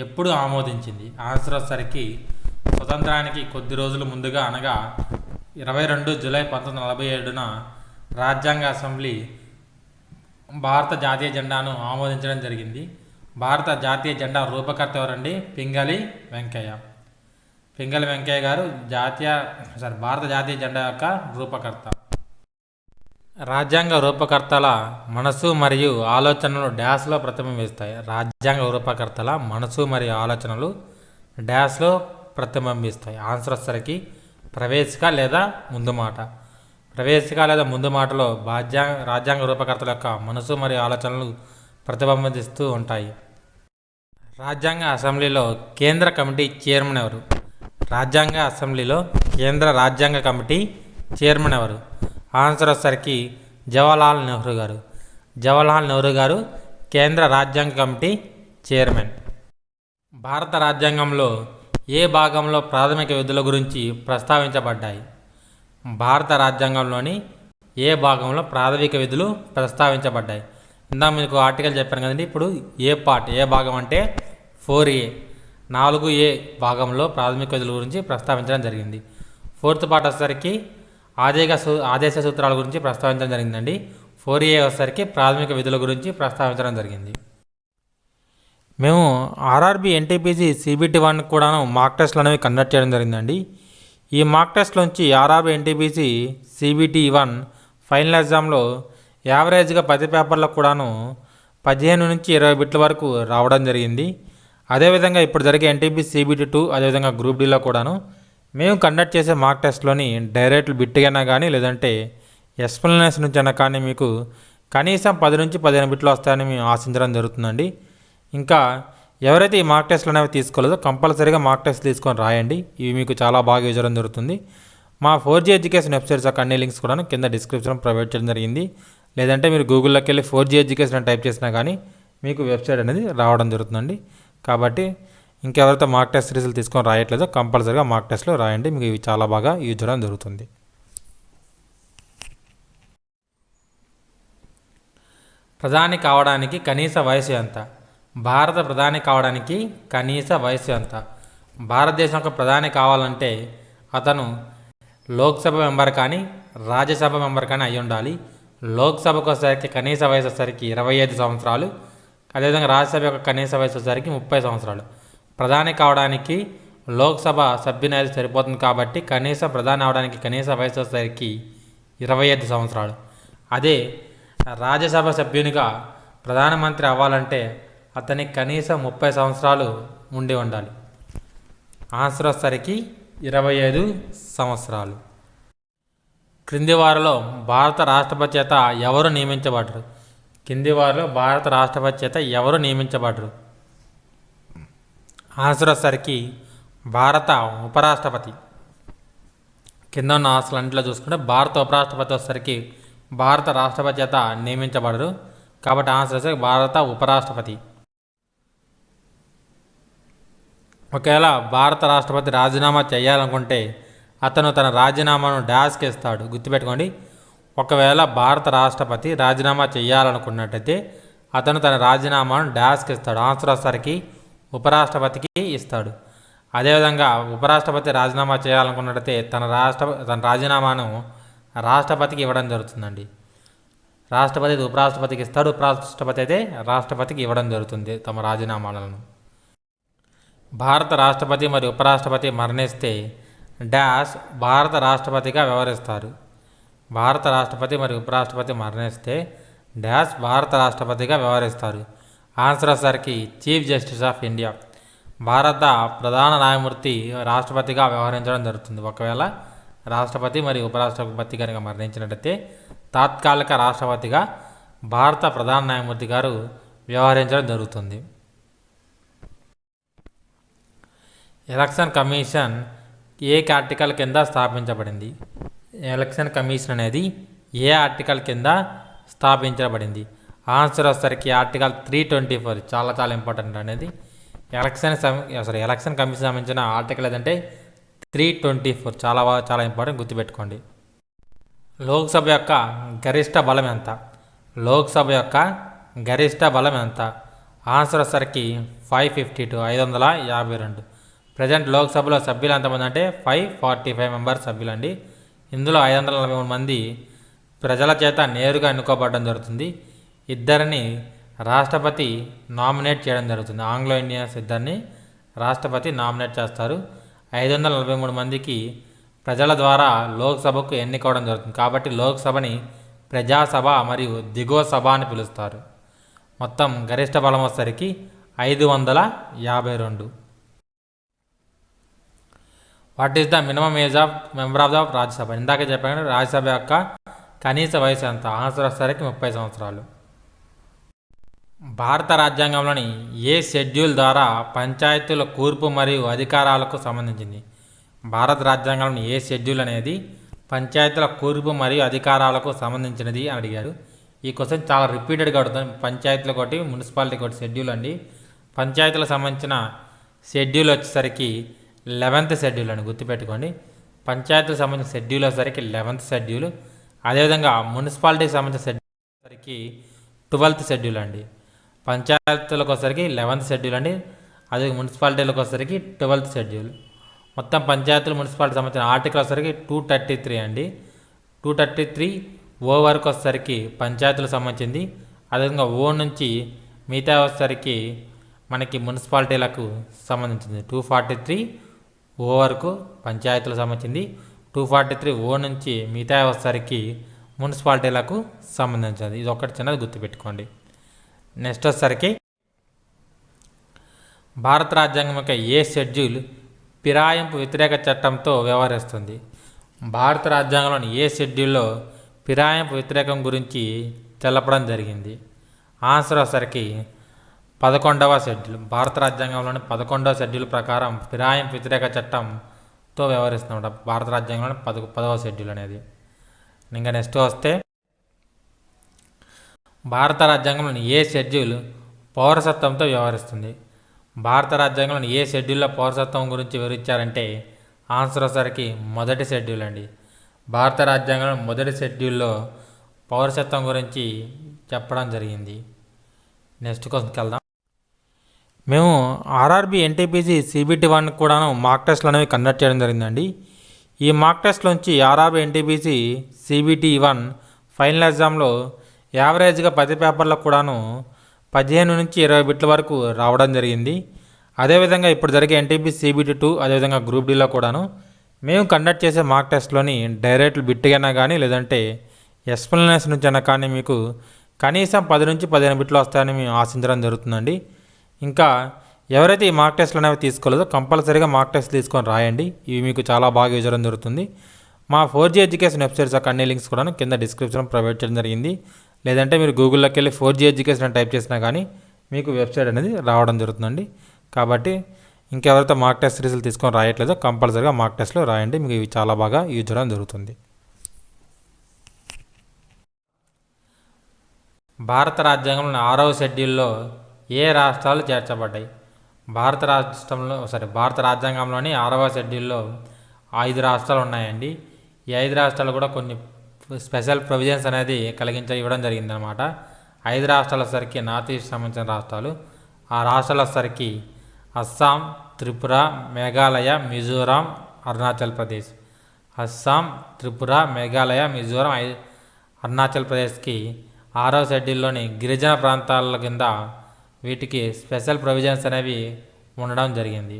ఎప్పుడు ఆమోదించింది? ఆన్సర్ వచ్చేసరికి స్వతంత్రానికి కొద్ది రోజుల ముందుగా అనగా 22 జూలై 1947న రాజ్యాంగ అసెంబ్లీ భారత జాతీయ జెండాను ఆమోదించడం జరిగింది. భారత జాతీయ జెండా రూపకర్త ఎవరండి? పింగళి వెంకయ్య గారు భారత జాతీయ జెండా యొక్క రూపకర్త. రాజ్యాంగ రూపకర్తల మనసు మరియు ఆలోచనలు డ్యాష్లో ప్రతిబింబిస్తాయి. రాజ్యాంగ రూపకర్తల మనసు మరియు ఆలోచనలు డ్యాష్లో ప్రతిబింబిస్తాయి. ఆన్సర్ వచ్చేసరికి ప్రవేశిక లేదా ముందు మాట. ప్రవేశిక లేదా ముందు మాటలో రాజ్యాంగ రూపకర్తల యొక్క మనసు మరియు ఆలోచనలు ప్రతిబింబిస్తూ ఉంటాయి. రాజ్యాంగ అసెంబ్లీలో కేంద్ర కమిటీ చైర్మన్ ఎవరు? రాజ్యాంగ అసెంబ్లీలో కేంద్ర రాజ్యాంగ కమిటీ చైర్మన్ ఎవరు? ఆన్సర్ వచ్చేసరికి జవహర్లాల్ నెహ్రూ గారు. జవహర్లాల్ నెహ్రూ గారు కేంద్ర రాజ్యాంగ కమిటీ చైర్మన్. భారత రాజ్యాంగంలో ఏ భాగంలో ప్రాథమిక విధుల గురించి ప్రస్తావించబడ్డాయి? భారత రాజ్యాంగంలోని ఏ భాగంలో ప్రాథమిక విధులు ప్రస్తావించబడ్డాయి? ఇందాక మీకు ఆర్టికల్ చెప్పాను కదండి. ఇప్పుడు ఏ భాగం అంటే 4A 4A భాగంలో ప్రాథమిక విధుల గురించి ప్రస్తావించడం జరిగింది. 4th పార్ట్ వచ్చేసరికి ఆదేశ సూత్రాల గురించి ప్రస్తావించడం జరిగిందండి. 4A వచ్చేసరికి ప్రాథమిక విధుల గురించి ప్రస్తావించడం జరిగింది. మేము ఆర్ఆర్బి ఎన్టీపీసీ CBT 1 కూడాను మాక్ టెస్ట్లు అనేవి కండక్ట్ చేయడం జరిగిందండి. ఈ మాక్ టెస్ట్లోంచి ఆర్ఆర్బి ఎన్టీపీసీ CBT 1 ఫైనల్ ఎగ్జామ్లో యావరేజ్గా 10 పేపర్లకు కూడాను 15 నుంచి 20 బిట్ల వరకు రావడం జరిగింది. అదేవిధంగా ఇప్పుడు జరిగే ఎన్టీపీసీ CBT 2 అదేవిధంగా గ్రూప్ డీలో కూడాను మేము కండక్ట్ చేసే మాక్ టెస్ట్లోని డైరెక్ట్ బిట్కైనా కానీ లేదంటే ఎక్స్ప్లెనేషన్ నుంచి అయినా కానీ మీకు కనీసం 10 నుంచి 15 బిట్లు వస్తాయని మేము ఆశించడం జరుగుతుందండి. ఇంకా ఎవరైతే ఈ మాక్ టెస్ట్లు అనేవి తీసుకోలేదో కంపల్సరీగా మాక్ టెస్ట్ తీసుకొని రాయండి. ఇవి మీకు చాలా బాగా యూజ్ అవ్వడం జరుగుతుంది. మా 4G ఎడ్యుకేషన్ వెబ్సైట్స్ యొక్క అన్ని లింక్స్ కూడా కింద డిస్క్రిప్షన్ ప్రొవైడ్ చేయడం జరిగింది. లేదంటే మీరు గూగుల్లోకి వెళ్ళి 4G ఎడ్యుకేషన్ అని టైప్ చేసినా కానీ మీకు వెబ్సైట్ అనేది రావడం జరుగుతుందండి. కాబట్టి ఇంకెవరైతే మాక్ టెస్ట్ సిరీస్లు తీసుకొని రాయట్లేదో కంపల్సరీగా మాక్ టెస్ట్లో రాయండి. మీకు ఇవి చాలా బాగా యూజ్ అవ్వడం జరుగుతుంది. ప్రధాని కావడానికి కనీస వయసు ఎంత? భారత ప్రధాని కావడానికి కనీస వయసు ఎంత? భారతదేశం యొక్క ప్రధాని కావాలంటే అతను లోక్సభ మెంబర్ కానీ రాజ్యసభ మెంబర్ కానీ అయి ఉండాలి. లోక్సభకు వచ్చేసరికి కనీస వయసు వచ్చేసరికి 25 సంవత్సరాలు. అదేవిధంగా రాజ్యసభ యొక్క కనీస వయసు వచ్చేసరికి 30 సంవత్సరాలు. ప్రధాని కావడానికి లోక్సభ సభ్యుని అయితే సరిపోతుంది కాబట్టి కనీసం ప్రధాని అవడానికి కనీస వయసు వచ్చేసరికి 25 సంవత్సరాలు. అదే రాజ్యసభ సభ్యునిగా ప్రధానమంత్రి అవ్వాలంటే అతనికి కనీసం 30 సంవత్సరాలు ఉండి ఉండాలి. ఆన్సర్ వచ్చేసరికి 25 సంవత్సరాలు. క్రింది వారిలో భారత రాష్ట్రపతి చేత ఎవరు నియమించబడరు? కింది వారిలో భారత రాష్ట్రపతి చేత ఎవరు నియమించబడరు? ఆన్సర్ వచ్చేసరికి భారత ఉపరాష్ట్రపతి. కింద ఉన్న ఆన్సర్లన్నింటిలో చూసుకుంటే భారత ఉపరాష్ట్రపతి వచ్చేసరికి భారత రాష్ట్రపతి చేత నియమించబడరు. కాబట్టి ఆన్సర్ వచ్చేసరికి భారత ఉపరాష్ట్రపతి. ఒకవేళ భారత రాష్ట్రపతి రాజీనామా చేయాలనుకుంటే అతను తన రాజీనామాను డాష్కి ఇస్తాడు. గుర్తుపెట్టుకోండి, ఒకవేళ భారత రాష్ట్రపతి రాజీనామా చేయాలనుకున్నట్టయితే అతను తన రాజీనామాను డాష్కి ఇస్తాడు. ఆన్సర్ వచ్చేసరికి ఉపరాష్ట్రపతికి ఇస్తాడు. అదేవిధంగా ఉపరాష్ట్రపతి రాజీనామా చేయాలనుకున్నట్టయితే తన రాజీనామాను రాష్ట్రపతికి ఇవ్వడం జరుగుతుందండి. రాష్ట్రపతి ఉపరాష్ట్రపతికి ఇస్తాడు, ఉపరాష్ట్రపతి అయితే రాష్ట్రపతికి ఇవ్వడం జరుగుతుంది తమ రాజీనామాలను. భారత రాష్ట్రపతి మరియు ఉపరాష్ట్రపతి మరణిస్తే డాష్ భారత రాష్ట్రపతిగా వ్యవహరిస్తారు. భారత రాష్ట్రపతి మరియు ఉపరాష్ట్రపతి మరణిస్తే డాష్ భారత రాష్ట్రపతిగా వ్యవహరిస్తారు. ఆన్సర్ వచ్చేసరికి చీఫ్ జస్టిస్ ఆఫ్ ఇండియా. భారత ప్రధాన న్యాయమూర్తి రాష్ట్రపతిగా వ్యవహరించడం జరుగుతుంది. ఒకవేళ రాష్ట్రపతి మరియు ఉపరాష్ట్రపతి కనుక మరణించినట్లయితే తాత్కాలిక రాష్ట్రపతిగా భారత ప్రధాన న్యాయమూర్తి గారు వ్యవహరించడం జరుగుతుంది. ఎలక్షన్ కమిషన్ ఏ ఆర్టికల్ కింద స్థాపించబడింది? ఎలక్షన్ కమిషన్ అనేది ఏ ఆర్టికల్ కింద స్థాపించబడింది? ఆన్సర్ వచ్చేసరికి ఆర్టికల్ 324. చాలా చాలా ఇంపార్టెంట్ అనేది. ఎలక్షన్ కమిషన్ సంబంధించిన ఆర్టికల్ ఏదంటే 324. చాలా ఇంపార్టెంట్, గుర్తుపెట్టుకోండి. లోక్సభ యొక్క గరిష్ట బలం ఎంత? లోక్సభ యొక్క గరిష్ట బలం ఎంత? ఆన్సర్ వచ్చేసరికి 552 552. ప్రజెంట్ లోక్సభలో సభ్యులు ఎంతమంది అంటే 545 మెంబర్స్ సభ్యులండి. ఇందులో 543 మంది ప్రజల చేత నేరుగా ఎన్నుకోబడడం జరుగుతుంది. ఇద్దరిని రాష్ట్రపతి నామినేట్ చేయడం జరుగుతుంది. ఆంగ్లో ఇండియన్స్ ఇద్దరిని రాష్ట్రపతి నామినేట్ చేస్తారు. 543 మందికి ప్రజల ద్వారా లోక్సభకు ఎన్నుకోవడం జరుగుతుంది. కాబట్టి లోక్సభని ప్రజాసభ మరియు దిగువ సభ అని పిలుస్తారు. మొత్తం గరిష్ట బలం వచ్చేసరికి 552. What is the minimum age of member of the Rajya Sabha? ఇందాక చెప్పాను రాజ్యసభ యొక్క కనీస వయసు ఎంత? ఆన్సర్ వచ్చేసరికి 30 సంవత్సరాలు. భారత రాజ్యాంగంలోని ఏ షెడ్యూల్ ద్వారా పంచాయతీల కూర్పు మరియు అధికారాలకు సంబంధించింది? భారత రాజ్యాంగంలోని ఏ షెడ్యూల్ అనేది పంచాయతీల కూర్పు మరియు అధికారాలకు సంబంధించినది అని అడిగారు. ఈ క్వశ్చన్ చాలా రిపీటెడ్గా అడుగుతుంది. పంచాయతీలకు ఒకటి, మున్సిపాలిటీకి ఒకటి షెడ్యూల్ అండి. పంచాయతీలకు సంబంధించిన షెడ్యూల్ వచ్చేసరికి 11th షెడ్యూల్ అని గుర్తుపెట్టుకోండి. పంచాయతీలకు సంబంధించిన షెడ్యూల్ వచ్చేసరికి 11th షెడ్యూల్. అదేవిధంగా మున్సిపాలిటీకి సంబంధించిన షెడ్యూల్ వచ్చేసరికి 12th షెడ్యూల్ అండి. పంచాయతీలకు వచ్చేసరికి 11th షెడ్యూల్ అండి. అదే మున్సిపాలిటీలకు వచ్చేసరికి 12th షెడ్యూల్. మొత్తం పంచాయతీలు మున్సిపాలిటీ సంబంధించిన ఆర్టికల్ వచ్చేసరికి 233 అండి. 233 ఓ వరకు వచ్చేసరికి పంచాయతీలకు సంబంధించింది. అదేవిధంగా ఓ నుంచి మిగతా వచ్చేసరికి మనకి మున్సిపాలిటీలకు సంబంధించింది. 243 ఓ వరకు పంచాయతీలకు సంబంధించింది. 243 ఓ నుంచి మిగతా వచ్చేసరికి మున్సిపాలిటీలకు సంబంధించింది. ఇది ఒకటి చిన్నది గుర్తుపెట్టుకోండి. నెక్స్ట్ వచ్చేసరికి భారత రాజ్యాంగం యొక్క ఏ షెడ్యూల్ ఫిరాయింపు వ్యతిరేక చట్టంతో వ్యవహరిస్తుంది? భారత రాజ్యాంగంలోని ఏ షెడ్యూల్లో ఫిరాయింపు వ్యతిరేకం గురించి తెలపడం జరిగింది? ఆన్సర్ వచ్చేసరికి 11వ షెడ్యూల్. భారత రాజ్యాంగంలోని 11వ షెడ్యూల్ ప్రకారం ఫిరాయింపు వ్యతిరేక చట్టంతో వ్యవహరిస్తున్నమాట భారత రాజ్యాంగంలోని 10వ షెడ్యూల్ అనేది. ఇంకా నెక్స్ట్ వస్తే భారత రాజ్యాంగంలోని ఏ షెడ్యూల్ పౌరసత్వంతో వ్యవహరిస్తుంది? భారత రాజ్యాంగంలోని ఏ షెడ్యూల్లో పౌరసత్వం గురించి వివరించారంటే ఆన్సర్ వచ్చేసరికి మొదటి షెడ్యూల్ అండి. భారత రాజ్యాంగంలో మొదటి షెడ్యూల్లో పౌరసత్వం గురించి చెప్పడం జరిగింది. నెక్స్ట్ క్వశ్చన్కి వెళ్దాం. మేము ఆర్ఆర్బి, ఎన్టీపీసీ, CBT 1 కూడాను మాక్ టెస్ట్లు అనేవి కండక్ట్ చేయడం జరిగిందండి. ఈ మాక్ టెస్ట్లోంచి ఆర్ఆర్బి, ఎన్టీపీసీ, CBT 1 ఫైనల్ ఎగ్జామ్లో యావరేజ్గా 10 పేపర్లకు కూడాను 15 నుంచి 20 బిట్ల వరకు రావడం జరిగింది. అదేవిధంగా ఇప్పుడు జరిగే ఎన్టీపీసీ, CBT 2 అదేవిధంగా గ్రూప్ డీలో కూడాను మేము కండక్ట్ చేసే మాక్ టెస్ట్లోని డైరెక్ట్ బిట్గా కానీ లేదంటే ఎక్స్ప్లెనేషన్ నుంచి అయినా కానీ మీకు కనీసం 10 నుంచి 15 బిట్లు వస్తాయని మేము ఆశించడం జరుగుతుందండి. ఇంకా ఎవరైతే ఈ మాక్ టెస్ట్లు అనేవి తీసుకోలేదో కంపల్సరీగా మాక్ టెస్ట్ తీసుకొని రాయండి. ఇవి మీకు చాలా బాగా యూజ్ అవ్వడం జరుగుతుంది. మా 4G ఎడ్యుకేషన్ వెబ్సైట్స్ యొక్క అన్ని లింక్స్ కూడా కింద డిస్క్రిప్షన్ ప్రొవైడ్ చేయడం జరిగింది. లేదంటే మీరు గూగుల్లోకి వెళ్ళి 4G ఎడ్యుకేషన్ అని టైప్ చేసినా కానీ మీకు వెబ్సైట్ అనేది రావడం జరుగుతుందండి. కాబట్టి ఇంకెవరైతే మాక్ టెస్ట్ సిరీస్లు తీసుకొని రాయట్లేదో కంపల్సరీగా మాక్ టెస్ట్లో రాయండి. మీకు ఇవి చాలా బాగా యూజ్ అవ్వడం జరుగుతుంది. భారత రాజ్యాంగంలోని 6వ షెడ్యూల్లో ఏ రాష్ట్రాలు చేర్చబడ్డాయి? భారత రాజ్యాంగంలోని 6వ షెడ్యూల్లో 5 రాష్ట్రాలు ఉన్నాయండి. ఈ 5 రాష్ట్రాలు కూడా కొన్ని స్పెషల్ ప్రొవిజన్స్ అనేది ఇవ్వడం జరిగిందనమాట. 5 రాష్ట్రాల సరికి నార్త్ ఈస్ట్ సంబంధించిన రాష్ట్రాలు. ఆ రాష్ట్రాల సరికి అస్సాం, త్రిపుర, మేఘాలయ, మిజోరాం, అరుణాచల్ ప్రదేశ్. అస్సాం, త్రిపుర, మేఘాలయ, మిజోరాం, అరుణాచల్ ప్రదేశ్కి 6వ షెడ్యూల్లోని గిరిజన ప్రాంతాల కింద వీటికి స్పెషల్ ప్రొవిజన్స్ అనేవి ఉండడం జరిగింది.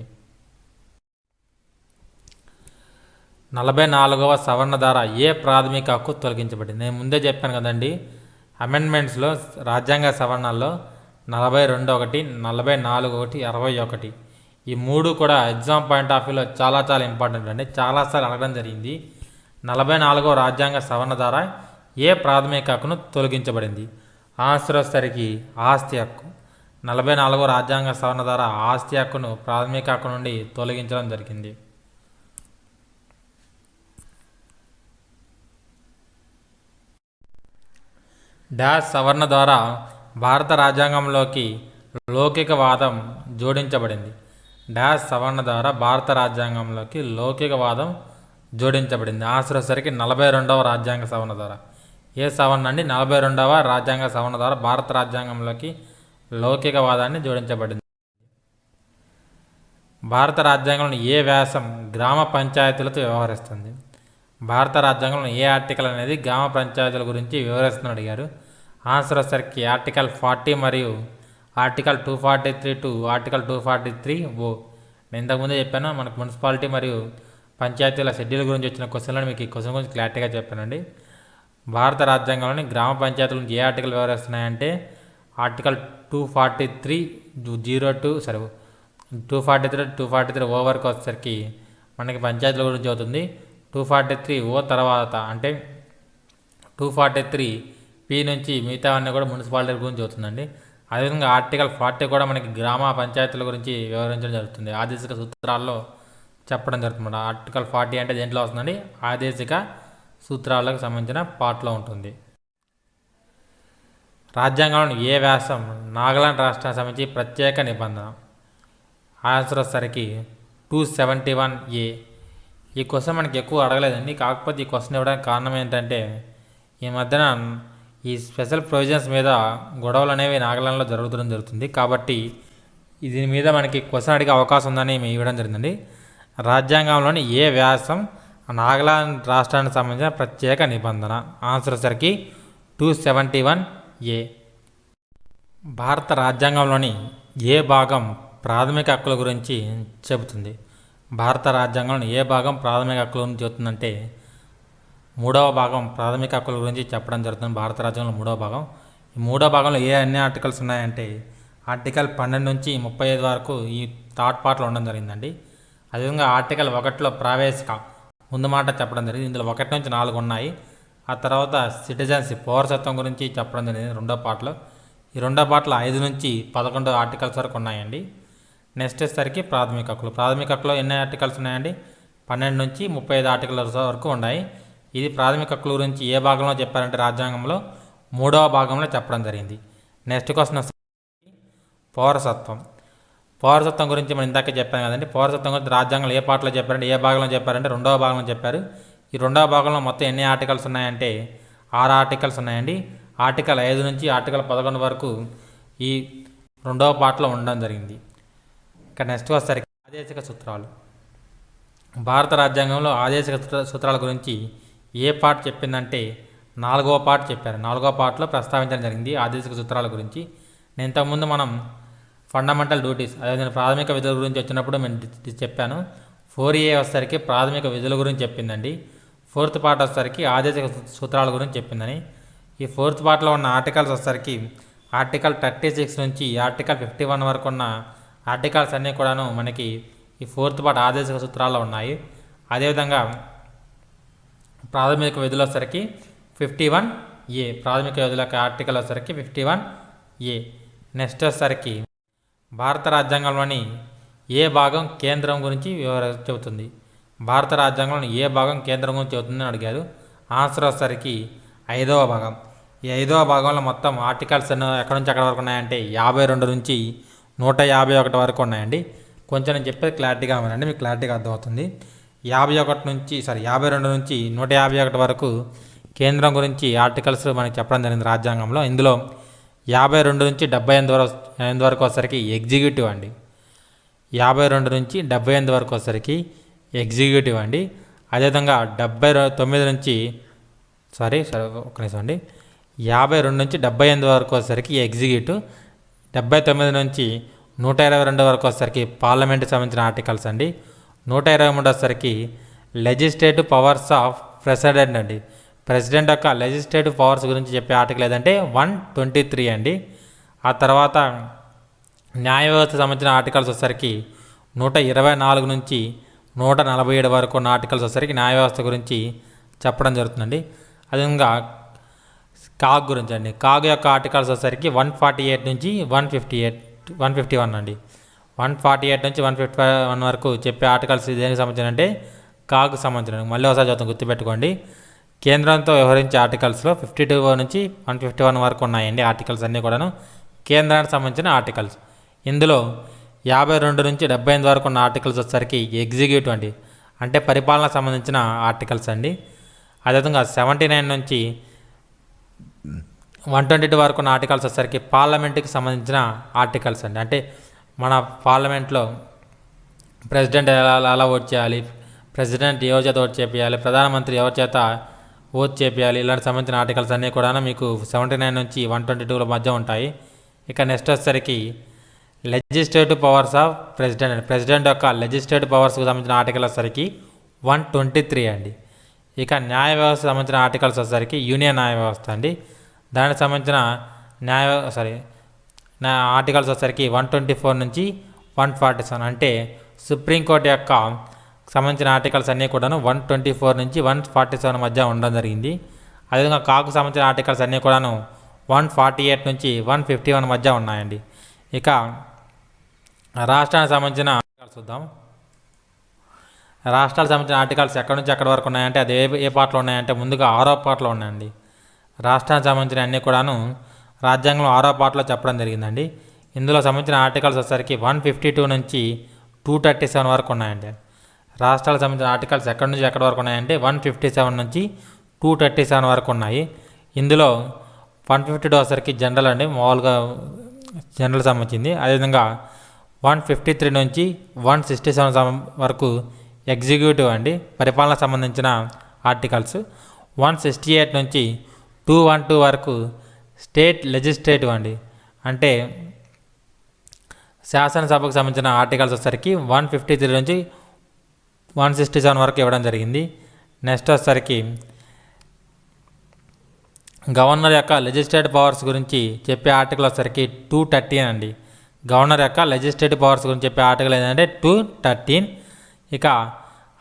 44వ సవరణ ద్వారా ఏ ప్రాథమిక హక్కు తొలగించబడింది? నేను ముందే చెప్పాను కదండి, అమెండ్మెంట్స్లో రాజ్యాంగ సవరణల్లో 42(1), 44(1), 61 ఈ 3 కూడా ఎగ్జామ్ పాయింట్ ఆఫ్ వ్యూలో చాలా చాలా ఇంపార్టెంట్ అండి. చాలాసార్లు అడగడం జరిగింది. 44వ రాజ్యాంగ సవరణ ద్వారా ఏ ప్రాథమిక హక్కును తొలగించబడింది? ఆన్సర్ వచ్చేసరికి ఆస్తి హక్కు. 44వ రాజ్యాంగ సవరణ ద్వారా ఆస్తి హక్కును ప్రాథమిక హక్కు నుండి తొలగించడం జరిగింది. డాష్ సవరణ ద్వారా భారత రాజ్యాంగంలోకి లౌకికవాదం జోడించబడింది. డాష్ సవరణ ద్వారా భారత రాజ్యాంగంలోకి లౌకికవాదం జోడించబడింది. ఆన్సర్ వచ్చేసరికి 42వ రాజ్యాంగ సవరణ ద్వారా. ఏ సవరణ అండి? 42వ రాజ్యాంగ సవరణ ద్వారా భారత రాజ్యాంగంలోకి లౌకికవాదాన్ని జోడించబడింది. భారత రాజ్యాంగంలోని ఏ వ్యాసం గ్రామ పంచాయతీలతో వ్యవహరిస్తుంది? భారత రాజ్యాంగంలో ఏ ఆర్టికల్ అనేది గ్రామ పంచాయతీల గురించి వివరిస్తుందని అడిగారు. ఆన్సర్ వచ్చేసరికి ఆర్టికల్ 40 మరియు ఆర్టికల్ 243 టు ఆర్టికల్ 243(o). నేను ఇంతకుముందే చెప్పాను, మనకు మున్సిపాలిటీ మరియు పంచాయతీల షెడ్యూల్ గురించి వచ్చిన క్వశ్చన్లను మీకు ఈ క్వశ్చన్ గురించి క్లారిటీగా చెప్పానండి. భారత రాజ్యాంగంలోని గ్రామ పంచాయతీలను ఏ ఆర్టికల్ వివరిస్తున్నాయంటే ఆర్టికల్ 243 ఓవర్కి వచ్చేసరికి మనకి పంచాయతీల గురించి అవుతుంది. 243 ఓ తర్వాత అంటే 243 పి నుంచి మిగతావన్నీ కూడా మున్సిపాలిటీ గురించి అవుతుందండి. అదేవిధంగా ఆర్టికల్ 40 కూడా మనకి గ్రామ పంచాయతీల గురించి వివరించడం జరుగుతుంది. ఆదేశిక సూత్రాల్లో చెప్పడం జరుగుతుంది. ఆర్టికల్ 40 అంటే దేంట్లో వస్తుందండి, ఆదేశిక సూత్రాలకు సంబంధించిన పార్ట్లో ఉంటుంది. రాజ్యాంగంలోని ఏ వ్యాసం నాగాలాండ్ రాష్ట్రానికి సంబంధించి ప్రత్యేక నిబంధన? ఆన్సర్ వచ్చేసరికి 271A. ఈ క్వశ్చన్ మనకి ఎక్కువ అడగలేదండి, కాకపోతే ఈ క్వశ్చన్ ఇవ్వడానికి కారణం ఏంటంటే ఈ మధ్యన ఈ స్పెషల్ ప్రొవిజన్స్ మీద గొడవలు అనేవి నాగాలాండ్లో జరుగుతుంది. కాబట్టి దీని మీద మనకి క్వశ్చన్ అడిగే అవకాశం ఉందని మేము ఇవ్వడం జరిగిందండి. రాజ్యాంగంలోని ఏ వ్యాసం నాగాలాండ్ రాష్ట్రానికి సంబంధించిన ప్రత్యేక నిబంధన? ఆన్సర్ వచ్చేసరికి 271A. భారత రాజ్యాంగంలోని ఏ భాగం ప్రాథమిక హక్కుల గురించి చెబుతుంది? భారత రాజ్యాంగంలోని ఏ భాగం ప్రాథమిక హక్కుల గురించి చెబుతుందంటే 3వ భాగం ప్రాథమిక హక్కుల గురించి చెప్పడం జరుగుతుంది. భారత రాజ్యాంగంలో 3వ భాగం. ఈ 3వ భాగంలో ఏ అన్ని ఆర్టికల్స్ ఉన్నాయంటే ఆర్టికల్ 12 నుంచి 35 వరకు ఈ థర్డ్ పార్ట్లో ఉండడం జరిగిందండి. అదేవిధంగా ఆర్టికల్ 1లో ప్రావేశిక ముందు మాట చెప్పడం జరిగింది. ఇందులో 1 నుంచి 4 ఉన్నాయి. ఆ తర్వాత సిటిజన్షిప్ పౌరసత్వం గురించి చెప్పడం జరిగింది 2వ పార్ట్లో. ఈ 2వ పార్ట్లో 5 నుంచి 11 ఆర్టికల్స్ వరకు ఉన్నాయండి. నెక్స్ట్ వచ్చేసరికి ప్రాథమిక హక్కులు. ప్రాథమిక హక్కులో ఎన్ని ఆర్టికల్స్ ఉన్నాయండి? 12 నుంచి 35 ఆర్టికల్స్ వరకు ఉన్నాయి. ఇది ప్రాథమిక హక్కుల గురించి ఏ భాగంలో చెప్పారంటే రాజ్యాంగంలో 3వ భాగంలో చెప్పడం జరిగింది. నెక్స్ట్ క్వశ్చన్ పౌరసత్వం. పౌరసత్వం గురించి మనం ఇందాక చెప్పాను కదండి. పౌరసత్వం గురించి రాజ్యాంగంలో ఏ పార్ట్లో చెప్పారంటే ఏ భాగంలో చెప్పారంటే 2వ భాగంలో చెప్పారు. ఈ 2వ భాగంలో మొత్తం ఎన్ని ఆర్టికల్స్ ఉన్నాయంటే 6 ఆర్టికల్స్ ఉన్నాయండి. ఆర్టికల్ 5 నుంచి ఆర్టికల్ 11 వరకు ఈ 2వ పార్ట్లో ఉండడం జరిగింది. ఇక నెక్స్ట్ వచ్చేసరికి ఆదేశిక సూత్రాలు. భారత రాజ్యాంగంలో ఆదేశిక సూత్రాల గురించి ఏ పార్ట్ చెప్పిందంటే 4వ పార్ట్ చెప్పారు. 4వ పార్ట్లో ప్రస్తావించడం జరిగింది ఆదేశిక సూత్రాల గురించి. నేను ఇంతకుముందు మనం ఫండమెంటల్ డ్యూటీస్ అదేవిధంగా ప్రాథమిక విధుల గురించి వచ్చినప్పుడు నేను చెప్పాను. 4A వచ్చేసరికి ప్రాథమిక విధుల గురించి చెప్పిందండి. 4th పార్ట్ వచ్చేసరికి ఆదేశిక సూత్రాల గురించి చెప్పిందని. ఈ 4th పార్ట్లో ఉన్న ఆర్టికల్స్ వచ్చేసరికి ఆర్టికల్ 36 నుంచి ఆర్టికల్ 51 వరకు ఉన్న ఆర్టికల్స్ అన్నీ కూడాను మనకి ఈ 4th పార్ట్ ఆదేశిక సూత్రాల్లో ఉన్నాయి. అదేవిధంగా ప్రాథమిక విధులు వచ్చేసరికి 51A. ప్రాథమిక విధుల ఆర్టికల్ వచ్చేసరికి 51A. నెక్స్ట్ వచ్చేసరికి భారత రాజ్యాంగంలోని ఏ భాగం కేంద్రం గురించి చెబుతుంది? భారత రాజ్యాంగంలోని ఏ భాగం కేంద్రం గురించి చెబుతుందని అడిగారు. ఆన్సర్ వచ్చేసరికి 5వ భాగం. ఈ 5వ భాగంలో మొత్తం ఆర్టికల్స్ ఎక్కడి నుంచి ఎక్కడి వరకు ఉన్నాయంటే 52 నుంచి 151 వరకు ఉన్నాయండి. కొంచెం నేను చెప్పేది క్లారిటీగా ఉందండి, మీకు క్లారిటీగా అర్థమవుతుంది. 52 నుంచి 151 వరకు కేంద్రం గురించి ఆర్టికల్స్ మనకి చెప్పడం జరిగింది రాజ్యాంగంలో. ఇందులో 52 నుంచి 78 వరకు వచ్చేసరికి ఎగ్జిక్యూటివ్ అండి. 52 నుంచి 78 వరకు వచ్చేసరికి ఎగ్జిక్యూటివ్ అండి. అదేవిధంగా 79 నుంచి ఒక్క నిమిషం అండి. 52 నుంచి 78 వరకు వచ్చేసరికి ఎగ్జిక్యూటివ్. 79 నుంచి 122 వరకు వచ్చేసరికి పార్లమెంట్కి సంబంధించిన ఆర్టికల్స్ అండి. 123 వచ్చేసరికి లెజిస్లేటివ్ పవర్స్ ఆఫ్ ప్రెసిడెంట్ అండి. ప్రెసిడెంట్ యొక్క లెజిస్లేటివ్ పవర్స్ గురించి చెప్పే ఆర్టికల్ ఏదంటే 123 అండి. ఆ తర్వాత న్యాయ వ్యవస్థకు సంబంధించిన ఆర్టికల్స్ వచ్చేసరికి 124 నుంచి 147 వరకు ఉన్న ఆర్టికల్స్ వచ్చేసరికి న్యాయ వ్యవస్థ గురించి చెప్పడం జరుగుతుందండి. అదేవిధంగా కాగ్ గురించి అండి. కాగ్ యొక్క ఆర్టికల్స్ వచ్చేసరికి 148 నుంచి 151 అండి. 148 నుంచి 151 వరకు చెప్పే ఆర్టికల్స్ దేనికి సంబంధించిన అంటే కాగ్ సంబంధించిన. మళ్ళీ ఒకసారి చదువుతాం, గుర్తుపెట్టుకోండి. కేంద్రంతో వ్యవహరించే ఆర్టికల్స్లో 52 నుంచి 151 వరకు ఉన్నాయండి. ఆర్టికల్స్ అన్నీ కూడాను కేంద్రానికి సంబంధించిన ఆర్టికల్స్. ఇందులో 52 నుంచి 78 వరకు ఉన్న ఆర్టికల్స్ వచ్చేసరికి ఎగ్జిక్యూటివ్ అండి, అంటే పరిపాలనకు సంబంధించిన ఆర్టికల్స్ అండి. అదేవిధంగా 79 నుంచి 122 వరకు ఉన్న ఆర్టికల్స్ వచ్చేసరికి పార్లమెంట్కి సంబంధించిన ఆర్టికల్స్ అండి. అంటే మన పార్లమెంట్లో ప్రెసిడెంట్ ఎలా ఓట్ చేయాలి, ప్రెసిడెంట్ ఎవరి చేత ఓట్ చేయాలి, ప్రధానమంత్రి ఎవరి చేత ఓట్ చేయాలి, ఇలాంటి సంబంధించిన ఆర్టికల్స్ అన్నీ కూడా మీకు 79 నుంచి 122 మధ్య ఉంటాయి. ఇక నెక్స్ట్ వచ్చేసరికి లెజిస్లేటివ్ పవర్స్ ఆఫ్ ప్రెసిడెంట్ యొక్క లెజిస్లేటివ్ పవర్స్కి సంబంధించిన ఆర్టికల్ వచ్చేసరికి 123 అండి. ఇక న్యాయ వ్యవస్థ సంబంధించిన ఆర్టికల్స్ వచ్చేసరికి యూనియన్ న్యాయ వ్యవస్థ అండి. దానికి సంబంధించిన ఆర్టికల్స్ వచ్చేసరికి 124 నుంచి 147 అంటే సుప్రీంకోర్టు యొక్క సంబంధించిన ఆర్టికల్స్ అన్నీ కూడాను 124 నుంచి 147 మధ్య ఉండడం జరిగింది. అదేవిధంగా కాకు సంబంధించిన ఆర్టికల్స్ అన్నీ కూడాను 148 నుంచి 151 మధ్య ఉన్నాయండి. ఇక రాష్ట్రానికి సంబంధించిన ఆర్టికల్స్ చూద్దాం. రాష్ట్రాలకు సంబంధించిన ఆర్టికల్స్ ఎక్కడి నుంచి ఎక్కడి వరకు ఉన్నాయంటే అది ఏ పార్ట్లో ఉన్నాయంటే ముందుగా 6వ పార్ట్లో ఉన్నాయండి. రాష్ట్రానికి సంబంధించిన అన్నీ కూడాను రాజ్యాంగంలో 6వ పార్ట్లో చెప్పడం జరిగిందండి. ఇందులో సంబంధించిన ఆర్టికల్స్ వచ్చేసరికి 152 నుంచి 237 వరకు ఉన్నాయండి. రాష్ట్రాలకు సంబంధించిన ఆర్టికల్స్ ఎక్కడి నుంచి ఎక్కడి వరకు ఉన్నాయంటే 157 నుంచి 237 వరకు ఉన్నాయి. ఇందులో 152 వచ్చేసరికి జనరల్ అండి, మామూలుగా జనరల్ సంబంధించింది. అదేవిధంగా 153 నుంచి 167 వరకు ఎగ్జిక్యూటివ్ అండి, పరిపాలన సంబంధించిన ఆర్టికల్స్. 168 నుంచి 212 వరకు స్టేట్ లెజిస్లేటివ్ అండి, అంటే శాసనసభకు సంబంధించిన ఆర్టికల్స్ వచ్చేసరికి 153 నుంచి 167 వరకు ఇవ్వడం జరిగింది. నెక్స్ట్ వచ్చేసరికి గవర్నర్ యొక్క లెజిస్లేటివ్ పవర్స్ గురించి చెప్పే ఆర్టికల్ వచ్చేసరికి 213 అండి. గవర్నర్ యొక్క లెజిస్లేటివ్ పవర్స్ గురించి చెప్పే ఆర్టికల్ ఏంటంటే 213. ఇక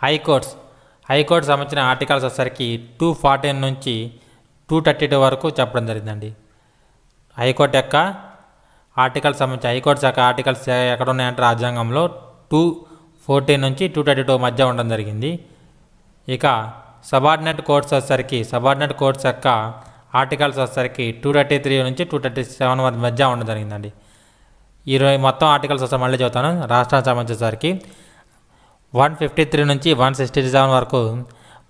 హైకోర్టు సంబంధించిన ఆర్టికల్స్ వచ్చేసరికి 214 నుంచి 232 వరకు చెప్పడం జరిగిందండి. హైకోర్టు యొక్క ఆర్టికల్స్ సంబంధించి హైకోర్టు యొక్క ఆర్టికల్స్ ఎక్కడ ఉన్నాయంటే రాజ్యాంగంలో 214 నుంచి 232 మధ్య ఉండడం జరిగింది. ఇక సబార్డినేట్ కోర్ట్స్ యొక్క ఆర్టికల్స్ వచ్చేసరికి 233 నుంచి 237 వరకు మధ్య ఉండడం జరిగిందండి. మొత్తం ఆర్టికల్స్ వస్తే మళ్ళీ చెబుతాను. రాష్ట్రానికి సంబంధించేసరికి 153 నుంచి 167 వరకు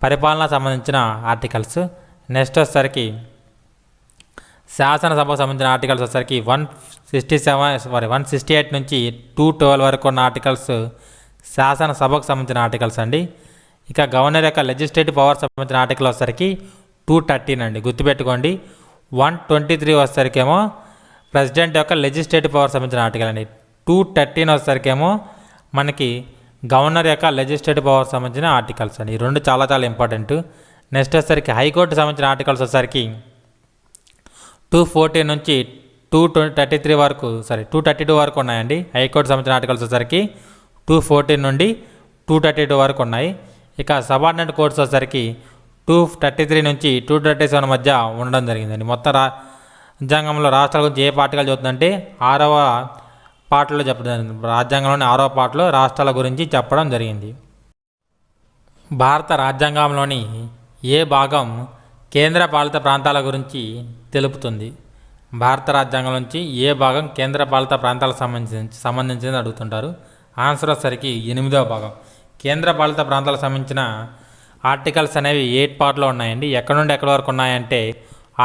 పరిపాలన సంబంధించిన ఆర్టికల్స్. నెక్స్ట్ వచ్చేసరికి శాసనసభకు సంబంధించిన ఆర్టికల్స్ వచ్చేసరికి 168 నుంచి 212 వరకు ఉన్న ఆర్టికల్స్ శాసనసభకు సంబంధించిన ఆర్టికల్స్ అండి. ఇక గవర్నర్ యొక్క లెజిస్లేటివ్ పవర్ సంబంధించిన ఆర్టికల్ వచ్చేసరికి 213 అండి, గుర్తుపెట్టుకోండి. 123 వచ్చేసరికేమో ప్రెసిడెంట్ యొక్క లెజిస్లేటివ్ పవర్ సంబంధించిన ఆర్టికల్ అండి. 213 వచ్చేసరికేమో మనకి గవర్నర్ యొక్క లెజిస్లేటివ్ పవర్ సంబంధించిన ఆర్టికల్స్ అండి. ఈ రెండు చాలా చాలా ఇంపార్టెంట్. నెక్స్ట్ వచ్చేసరికి హైకోర్టు సంబంధించిన ఆర్టికల్స్ వచ్చేసరికి 214 నుంచి 232 వరకు ఉన్నాయండి. హైకోర్టు సంబంధించిన ఆర్టికల్స్ వచ్చేసరికి 214 నుండి 232 వరకు ఉన్నాయి. ఇక సబార్డినేట్ కోర్ట్స్ వచ్చేసరికి 233 నుంచి 237 మధ్య ఉండడం జరిగిందండి. మొత్తం రాజ్యాంగంలో రాష్ట్రాల గురించి ఏ ఆర్టికల్ చదువుతుందంటే 6వ పార్ట్లో చెప్పడం జరిగింది. రాజ్యాంగంలోని 6వ పార్ట్లో రాష్ట్రాల గురించి చెప్పడం జరిగింది. భారత రాజ్యాంగంలోని ఏ భాగం కేంద్ర పాలిత ప్రాంతాల గురించి తెలుపుతుంది? భారత రాజ్యాంగం నుంచి ఏ భాగం కేంద్ర పాలిత ప్రాంతాలకు సంబంధించింది అడుగుతుంటారు. ఆన్సర్ వచ్చేసరికి 8వ భాగం. కేంద్ర పాలిత ప్రాంతాలకు సంబంధించిన ఆర్టికల్స్ అనేవి 8 పార్ట్లో ఉన్నాయండి. ఎక్కడి నుండి ఎక్కడి వరకు ఉన్నాయంటే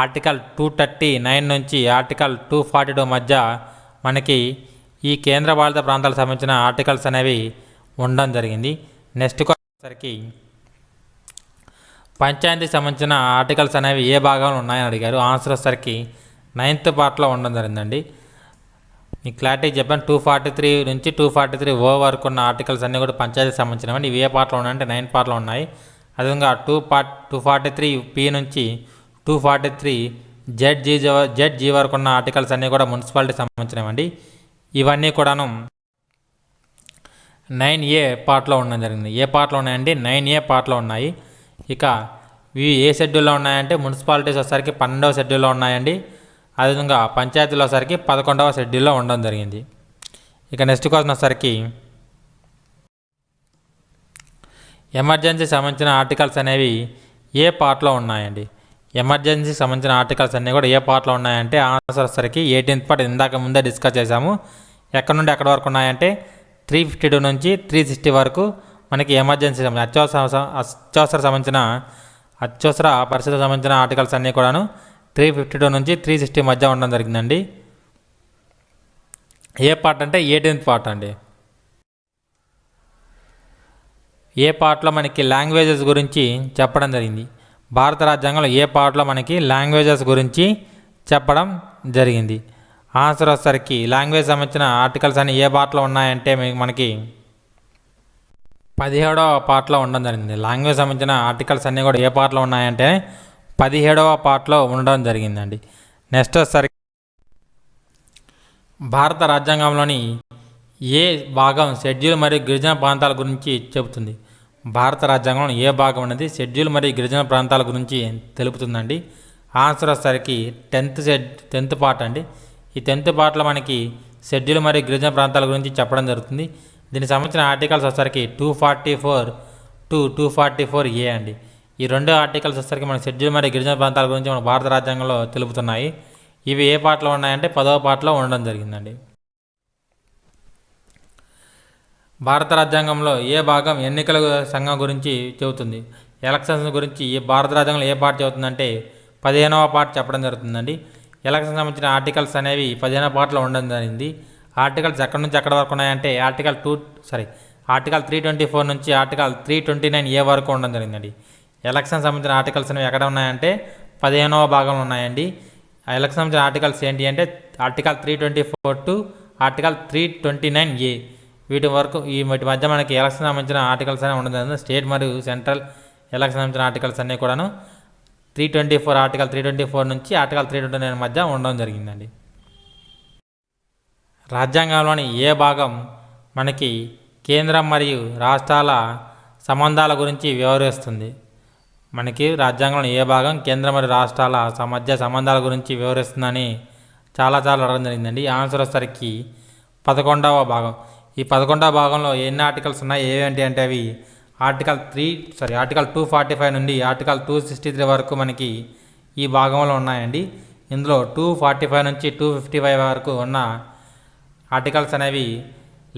ఆర్టికల్ 239 నుంచి ఆర్టికల్ 242 మధ్య మనకి ఈ కేంద్ర పాలిత ప్రాంతాలకు సంబంధించిన ఆర్టికల్స్ అనేవి ఉండడం జరిగింది. నెక్స్ట్ వచ్చేసరికి పంచాయతీకి సంబంధించిన ఆర్టికల్స్ అనేవి ఏ భాగంలో ఉన్నాయని అడిగారు. ఆన్సర్ వచ్చేసరికి 9th పార్ట్లో ఉండడం జరిగిందండి. మీకు క్లారిటీ చెప్పాను. 243 నుంచి 243 వరకు ఉన్న ఆర్టికల్స్ అన్నీ కూడా పంచాయతీకి సంబంధించినవి. ఇవి ఏ పార్ట్లో ఉన్నాయంటే 9 పార్ట్లో ఉన్నాయి. అదేవిధంగా 243 నుంచి 243 జెడ్ జీ వరకు ఉన్న ఆర్టికల్స్ అన్నీ కూడా మున్సిపాలిటీకి సంబంధించినవండి. ఇవన్నీ కూడాను 9A పార్ట్లో ఉండడం జరిగింది. ఏ పార్ట్లో ఉన్నాయండి? 9A పార్ట్లో ఉన్నాయి. ఇక ఇవి ఏ షెడ్యూల్లో ఉన్నాయంటే మున్సిపాలిటీస్ వచ్చేసరికి 12వ షెడ్యూల్లో ఉన్నాయండి. అదేవిధంగా పంచాయతీలో వచ్చేసరికి 11వ షెడ్యూల్లో ఉండడం జరిగింది. ఇక నెక్స్ట్ క్వశ్చన్ వచ్చేసరికి ఎమర్జెన్సీ సంబంధించిన ఆర్టికల్స్ అనేవి ఏ పార్ట్లో ఉన్నాయండి? ఎమర్జెన్సీ సంబంధించిన ఆర్టికల్స్ అన్నీ కూడా ఏ పార్ట్లో ఉన్నాయంటే ఆన్సర్ వచ్చేసరికి 18th పార్ట్. ఇందాక ముందే డిస్కస్ చేశాము. ఎక్కడి నుండి ఎక్కడి వరకు ఉన్నాయంటే 352 నుంచి 360 వరకు మనకి ఎమర్జెన్సీ అత్యవసర పరిస్థితులకు సంబంధించిన ఆర్టికల్స్ అన్నీ కూడాను 352 నుంచి 360 మధ్య ఉండడం జరిగిందండి. ఏ పార్ట్ అంటే 18th పార్ట్ అండి. ఏ పార్ట్లో మనకి లాంగ్వేజెస్ గురించి చెప్పడం జరిగింది? భారత రాజ్యాంగంలో ఏ పార్ట్లో మనకి లాంగ్వేజెస్ గురించి చెప్పడం జరిగింది? ఆన్సర్ వచ్చేసరికి లాంగ్వేజ్ సంబంధించిన ఆర్టికల్స్ అన్ని ఏ పార్ట్లో ఉన్నాయంటే మనకి 17వ పార్ట్లో ఉండడం జరిగింది. లాంగ్వేజ్ సంబంధించిన ఆర్టికల్స్ అన్నీ కూడా ఏ పార్ట్లో ఉన్నాయంటే 17వ పార్ట్లో ఉండడం జరిగిందండి. నెక్స్ట్ వచ్చేసరికి భారత రాజ్యాంగంలోని ఏ భాగం షెడ్యూల్ మరియు గిరిజన ప్రాంతాల గురించి చెబుతుంది? భారత రాజ్యాంగంలో ఏ భాగం అనేది షెడ్యూల్ మరియు గిరిజన ప్రాంతాల గురించి తెలుపుతుందండి. ఆన్సర్ వచ్చేసరికి 10th పార్ట్ అండి. ఈ 10th పార్ట్లో మనకి షెడ్యూల్ మరియు గిరిజన ప్రాంతాల గురించి చెప్పడం జరుగుతుంది. దీనికి సంబంధించిన ఆర్టికల్స్ వచ్చేసరికి 244 టు 244A అండి. ఈ రెండు ఆర్టికల్స్ వచ్చేసరికి మన షెడ్యూల్ మరియు గిరిజన ప్రాంతాల గురించి మన భారత రాజ్యాంగంలో తెలుపుతున్నాయి. ఇవి ఏ పార్ట్లో ఉన్నాయంటే 10వ పార్ట్లో ఉండడం జరిగిందండి. భారత రాజ్యాంగంలో ఏ భాగం ఎన్నికల సంఘం గురించి చెబుతుంది? ఎలక్షన్స్ గురించి ఈ భారత రాజ్యాంగంలో ఏ పార్ట్ చెబుతుందంటే 15వ పార్ట్ చెప్పడం జరుగుతుందండి. ఎలక్షన్ సంబంధించిన ఆర్టికల్స్ అనేవి 15వ పార్ట్లో ఉండడం జరిగింది. ఆర్టికల్స్ ఎక్కడి నుంచి ఎక్కడి వరకు ఉన్నాయంటే ఆర్టికల్ 324 నుంచి ఆర్టికల్ 329A వరకు ఉండడం జరిగిందండి. ఎలక్షన్ సంబంధించిన ఆర్టికల్స్ అనేవి ఎక్కడ ఉన్నాయంటే 15వ భాగంలో ఉన్నాయండి. ఆ ఎలక్షన్ సంబంధించిన ఆర్టికల్స్ ఏంటి అంటే ఆర్టికల్ 324 టు ఆర్టికల్ 329A వీటి మధ్య మనకి ఎలక్షన్ సంబంధించిన ఆర్టికల్స్ అనేవి ఉండడం జరిగింది. స్టేట్ మరియు సెంట్రల్ ఎలక్షన్ సంబంధించిన ఆర్టికల్స్ అన్నీ కూడాను 324 ఆర్టికల్ 324 నుంచి ఆర్టికల్ 329 మధ్య ఉండడం జరిగిందండి. రాజ్యాంగంలోని ఏ భాగం మనకి కేంద్రం మరియు రాష్ట్రాల సంబంధాల గురించి వివరిస్తుంది? మనకి రాజ్యాంగంలో ఏ భాగం కేంద్ర మరియు రాష్ట్రాల మధ్య సంబంధాల గురించి వివరిస్తుందని చాలా అడగడం జరిగిందండి. ఆన్సర్ వచ్చేసరికి 11వ భాగం. ఈ 11వ భాగంలో ఎన్ని ఆర్టికల్స్ ఉన్నాయి ఏవేంటి అంటే అవి ఆర్టికల్ 245 నుండి ఆర్టికల్ 263 వరకు మనకి ఈ భాగంలో ఉన్నాయండి. ఇందులో 245 నుంచి 255 వరకు ఉన్న ఆర్టికల్స్ అనేవి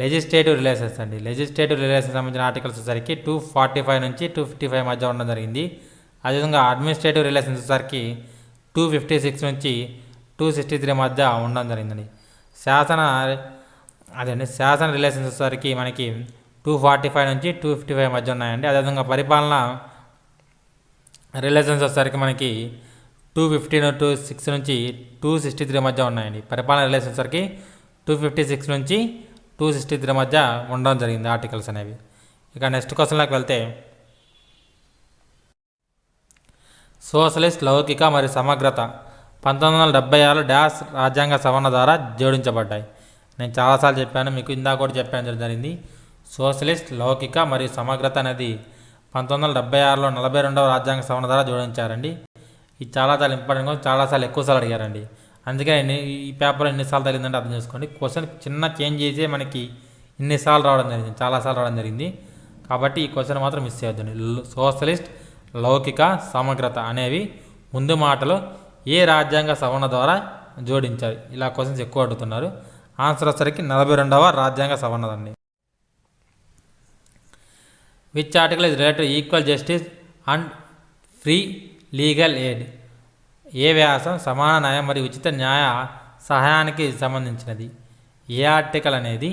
లెజిస్లేటివ్ రిలేషన్స్ అండి. లెజిస్లేటివ్ రిలేషన్స్ సంబంధించిన ఆర్టికల్స్ వచ్చేసరికి 245 నుంచి 255 మధ్య ఉండడం జరిగింది. అదేవిధంగా అడ్మినిస్ట్రేటివ్ రిలేషన్స్ వచ్చేసరికి 256 నుంచి 263 మధ్య ఉండడం జరిగిందండి. శాసన రిలేషన్స్ వచ్చేసరికి మనకి 245 నుంచి 255 మధ్య ఉన్నాయండి. అదేవిధంగా పరిపాలన రిలేషన్స్ వచ్చేసరికి మనకి 256 నుంచి 263 మధ్య ఉన్నాయండి. పరిపాలన రిలేషన్స్ వచ్చేసరికి 256 నుంచి 263 మధ్య ఉండడం జరిగింది ఆర్టికల్స్ అనేవి. ఇక నెక్స్ట్ క్వశ్చన్లోకి వెళ్తే సోషలిస్ట్ లౌకిక మరియు సమగ్రత 1976 డాష్ రాజ్యాంగ సవరణ ద్వారా జోడించబడ్డాయి. నేను చాలాసార్లు చెప్పాను, మీకు ఇందాక కూడా చెప్పాను జరిగింది. సోషలిస్ట్ లౌకిక మరియు సమగ్రత అనేది 1976లో 42వ రాజ్యాంగ సవరణ ద్వారా జోడించారండి. ఇది చాలా ఇంపార్టెంట్, చాలాసార్లు ఎక్కువసార్లు అడిగారండి. అందుకే ఈ పేపర్లో ఎన్నిసార్లు తగిలిందంటే అర్థం చేసుకోండి. క్వశ్చన్ చిన్న చేంజ్ చేసే మనకి ఇన్నిసార్లు రావడం జరిగింది, చాలాసార్లు రావడం జరిగింది. కాబట్టి ఈ క్వశ్చన్ మాత్రం మిస్ చేయొద్దండి. సోషలిస్ట్ లౌకిక సమగ్రత అనేవి ముందు మాటలో ఏ రాజ్యాంగ సవరణ ద్వారా జోడించారు? ఇలా క్వశ్చన్స్ ఎక్కువ అడుగుతున్నారు. ఆన్సర్ వచ్చరికి 42వ రాజ్యాంగ సవరణ అండి. Which article is related equal justice and free legal aid? ఏ వ్యాసం సమాన న్యాయం మరియు ఉచిత న్యాయ సహాయానికి సంబంధించినది? ఏ ఆర్టికల్ అనేది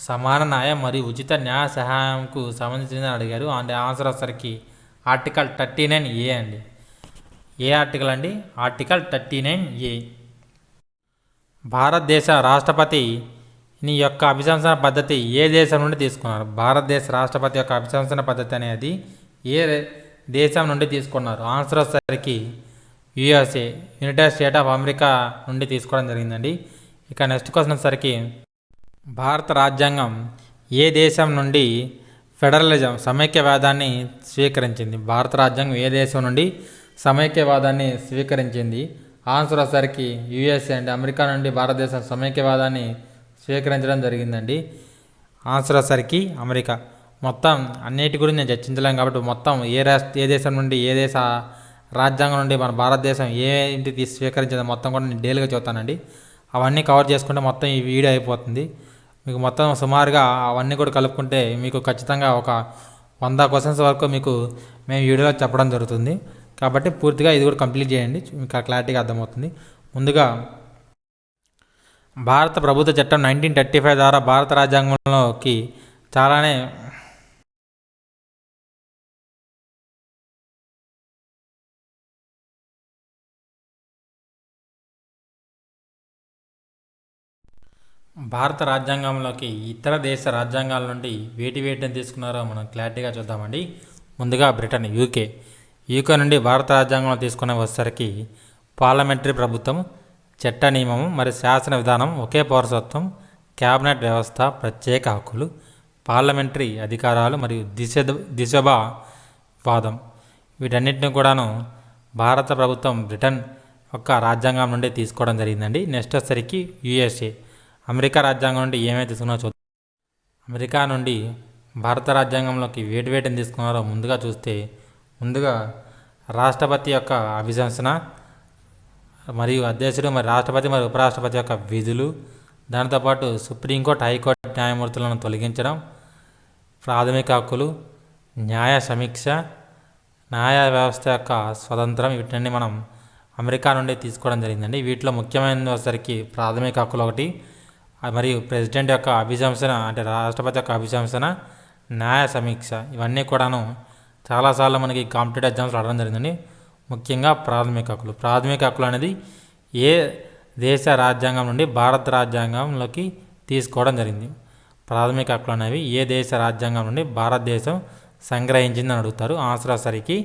సమాన న్యాయం మరియు ఉచిత న్యాయ సహాయంకు సంబంధించిందని అడిగారు. అండ్ ఆన్సర్ వచ్చరికి ఆర్టికల్ 39A అండి. ఏ ఆర్టికల్ అండి? Article 39A. భారతదేశ రాష్ట్రపతి యొక్క అభిశంసన పద్ధతి ఏ దేశం నుండి తీసుకున్నారు? భారతదేశ రాష్ట్రపతి యొక్క అభిశంసన పద్ధతి అనేది ఏ దేశం నుండి తీసుకున్నారు? ఆన్సర్ వచ్చరికి USA, United state of America నుండి తీసుకోవడం జరిగిందండి. ఇక నెక్స్ట్ క్వశ్చన్ వచ్చరికి భారత రాజ్యాంగం ఏ దేశం నుండి ఫెడరలిజం సమైక్యవాదాన్ని స్వీకరించింది? భారత రాజ్యాంగం ఏ దేశం నుండి సమైక్యవాదాన్ని స్వీకరించింది? ఆన్సర్ వచ్చరికి USA అండి. అమెరికా నుండి భారతదేశం సమైక్యవాదాన్ని స్వీకరించడం జరిగిందండి. ఆన్సర్ వచ్చరికి అమెరికా. మొత్తం అన్నిటి గురించి నేను చర్చించలేను కాబట్టి మొత్తం ఏ దేశం నుండి ఏ దేశ రాజ్యాంగం నుండి మన భారతదేశం ఏంటి స్వీకరించింది మొత్తం కూడా నేను డీటెయిల్గా చెప్తానండి. అవన్నీ కవర్ చేసుకుంటే మొత్తం ఈ వీడియో అయిపోతుంది. మీకు మొత్తం సుమారుగా అవన్నీ కూడా కలుపుకుంటే మీకు ఖచ్చితంగా ఒక 100 క్వశ్చన్స్ వరకు మీకు మేము వీడియోలో చెప్పడం జరుగుతుంది. కాబట్టి పూర్తిగా ఇది కూడా కంప్లీట్ చేయండి, మీకు క్లారిటీగా అర్థమవుతుంది. ముందుగా భారత ప్రభుత్వ చట్టం 1935 ద్వారా భారత రాజ్యాంగంలోకి చాలానే భారత రాజ్యాంగంలోకి ఇతర దేశ రాజ్యాంగాల నుండి వేటిని తీసుకున్నారో మనం క్లారిటీగా చూద్దామండి. ముందుగా బ్రిటన్ యూకే నుండి భారత రాజ్యాంగంలో తీసుకునే వచ్చేసరికి పార్లమెంటరీ ప్రభుత్వం, చట్ట నియమము మరియు శాసన విధానం, ఒకే పౌరసత్వం, క్యాబినెట్ వ్యవస్థ, ప్రత్యేక హక్కులు, పార్లమెంటరీ అధికారాలు మరియు దిశభా వాదం, వీటన్నిటిని కూడాను భారత ప్రభుత్వం బ్రిటన్ యొక్క రాజ్యాంగం నుండి తీసుకోవడం జరిగిందండి. నెక్స్ట్ వచ్చేసరికి యుఎస్ఏ, అమెరికా రాజ్యాంగం నుండి ఏమైతే తీసుకున్నారో చూద్దాం. అమెరికా నుండి భారత రాజ్యాంగంలోకి వేటిని తీసుకున్నారో ముందుగా చూస్తే, ముందుగా రాష్ట్రపతి యొక్క అభిశంసన మరియు అధ్యక్షుడు మరియు రాష్ట్రపతి మరియు ఉపరాష్ట్రపతి యొక్క విధులు, దాంతోపాటు సుప్రీంకోర్టు, హైకోర్టు న్యాయమూర్తులను తొలగించడం, ప్రాథమిక హక్కులు, న్యాయ సమీక్ష, న్యాయ వ్యవస్థ యొక్క స్వతంత్రం, వీటిని మనం అమెరికా నుండి తీసుకోవడం జరిగిందండి. వీటిలో ముఖ్యమైనది వచ్చేసరికి ప్రాథమిక హక్కులు ఒకటి, మరియు ప్రెసిడెంట్ యొక్క అభిశంసన అంటే రాష్ట్రపతి యొక్క అభిశంసన, న్యాయ సమీక్ష, ఇవన్నీ కూడాను చాలాసార్లు మనకి కాంపిటేటివ్ ఎగ్జామ్స్లో అడగడం జరిగిందండి. ముఖ్యంగా ప్రాథమిక హక్కులు అనేది ఏ దేశ రాజ్యాంగం నుండి భారత రాజ్యాంగంలోకి తీసుకోవడం జరిగింది. ప్రాథమిక హక్కులు అనేవి ఏ దేశ రాజ్యాంగం నుండి భారతదేశం సంగ్రహించిందని అడుగుతారు. ఆన్సర్ వచ్చేసరికి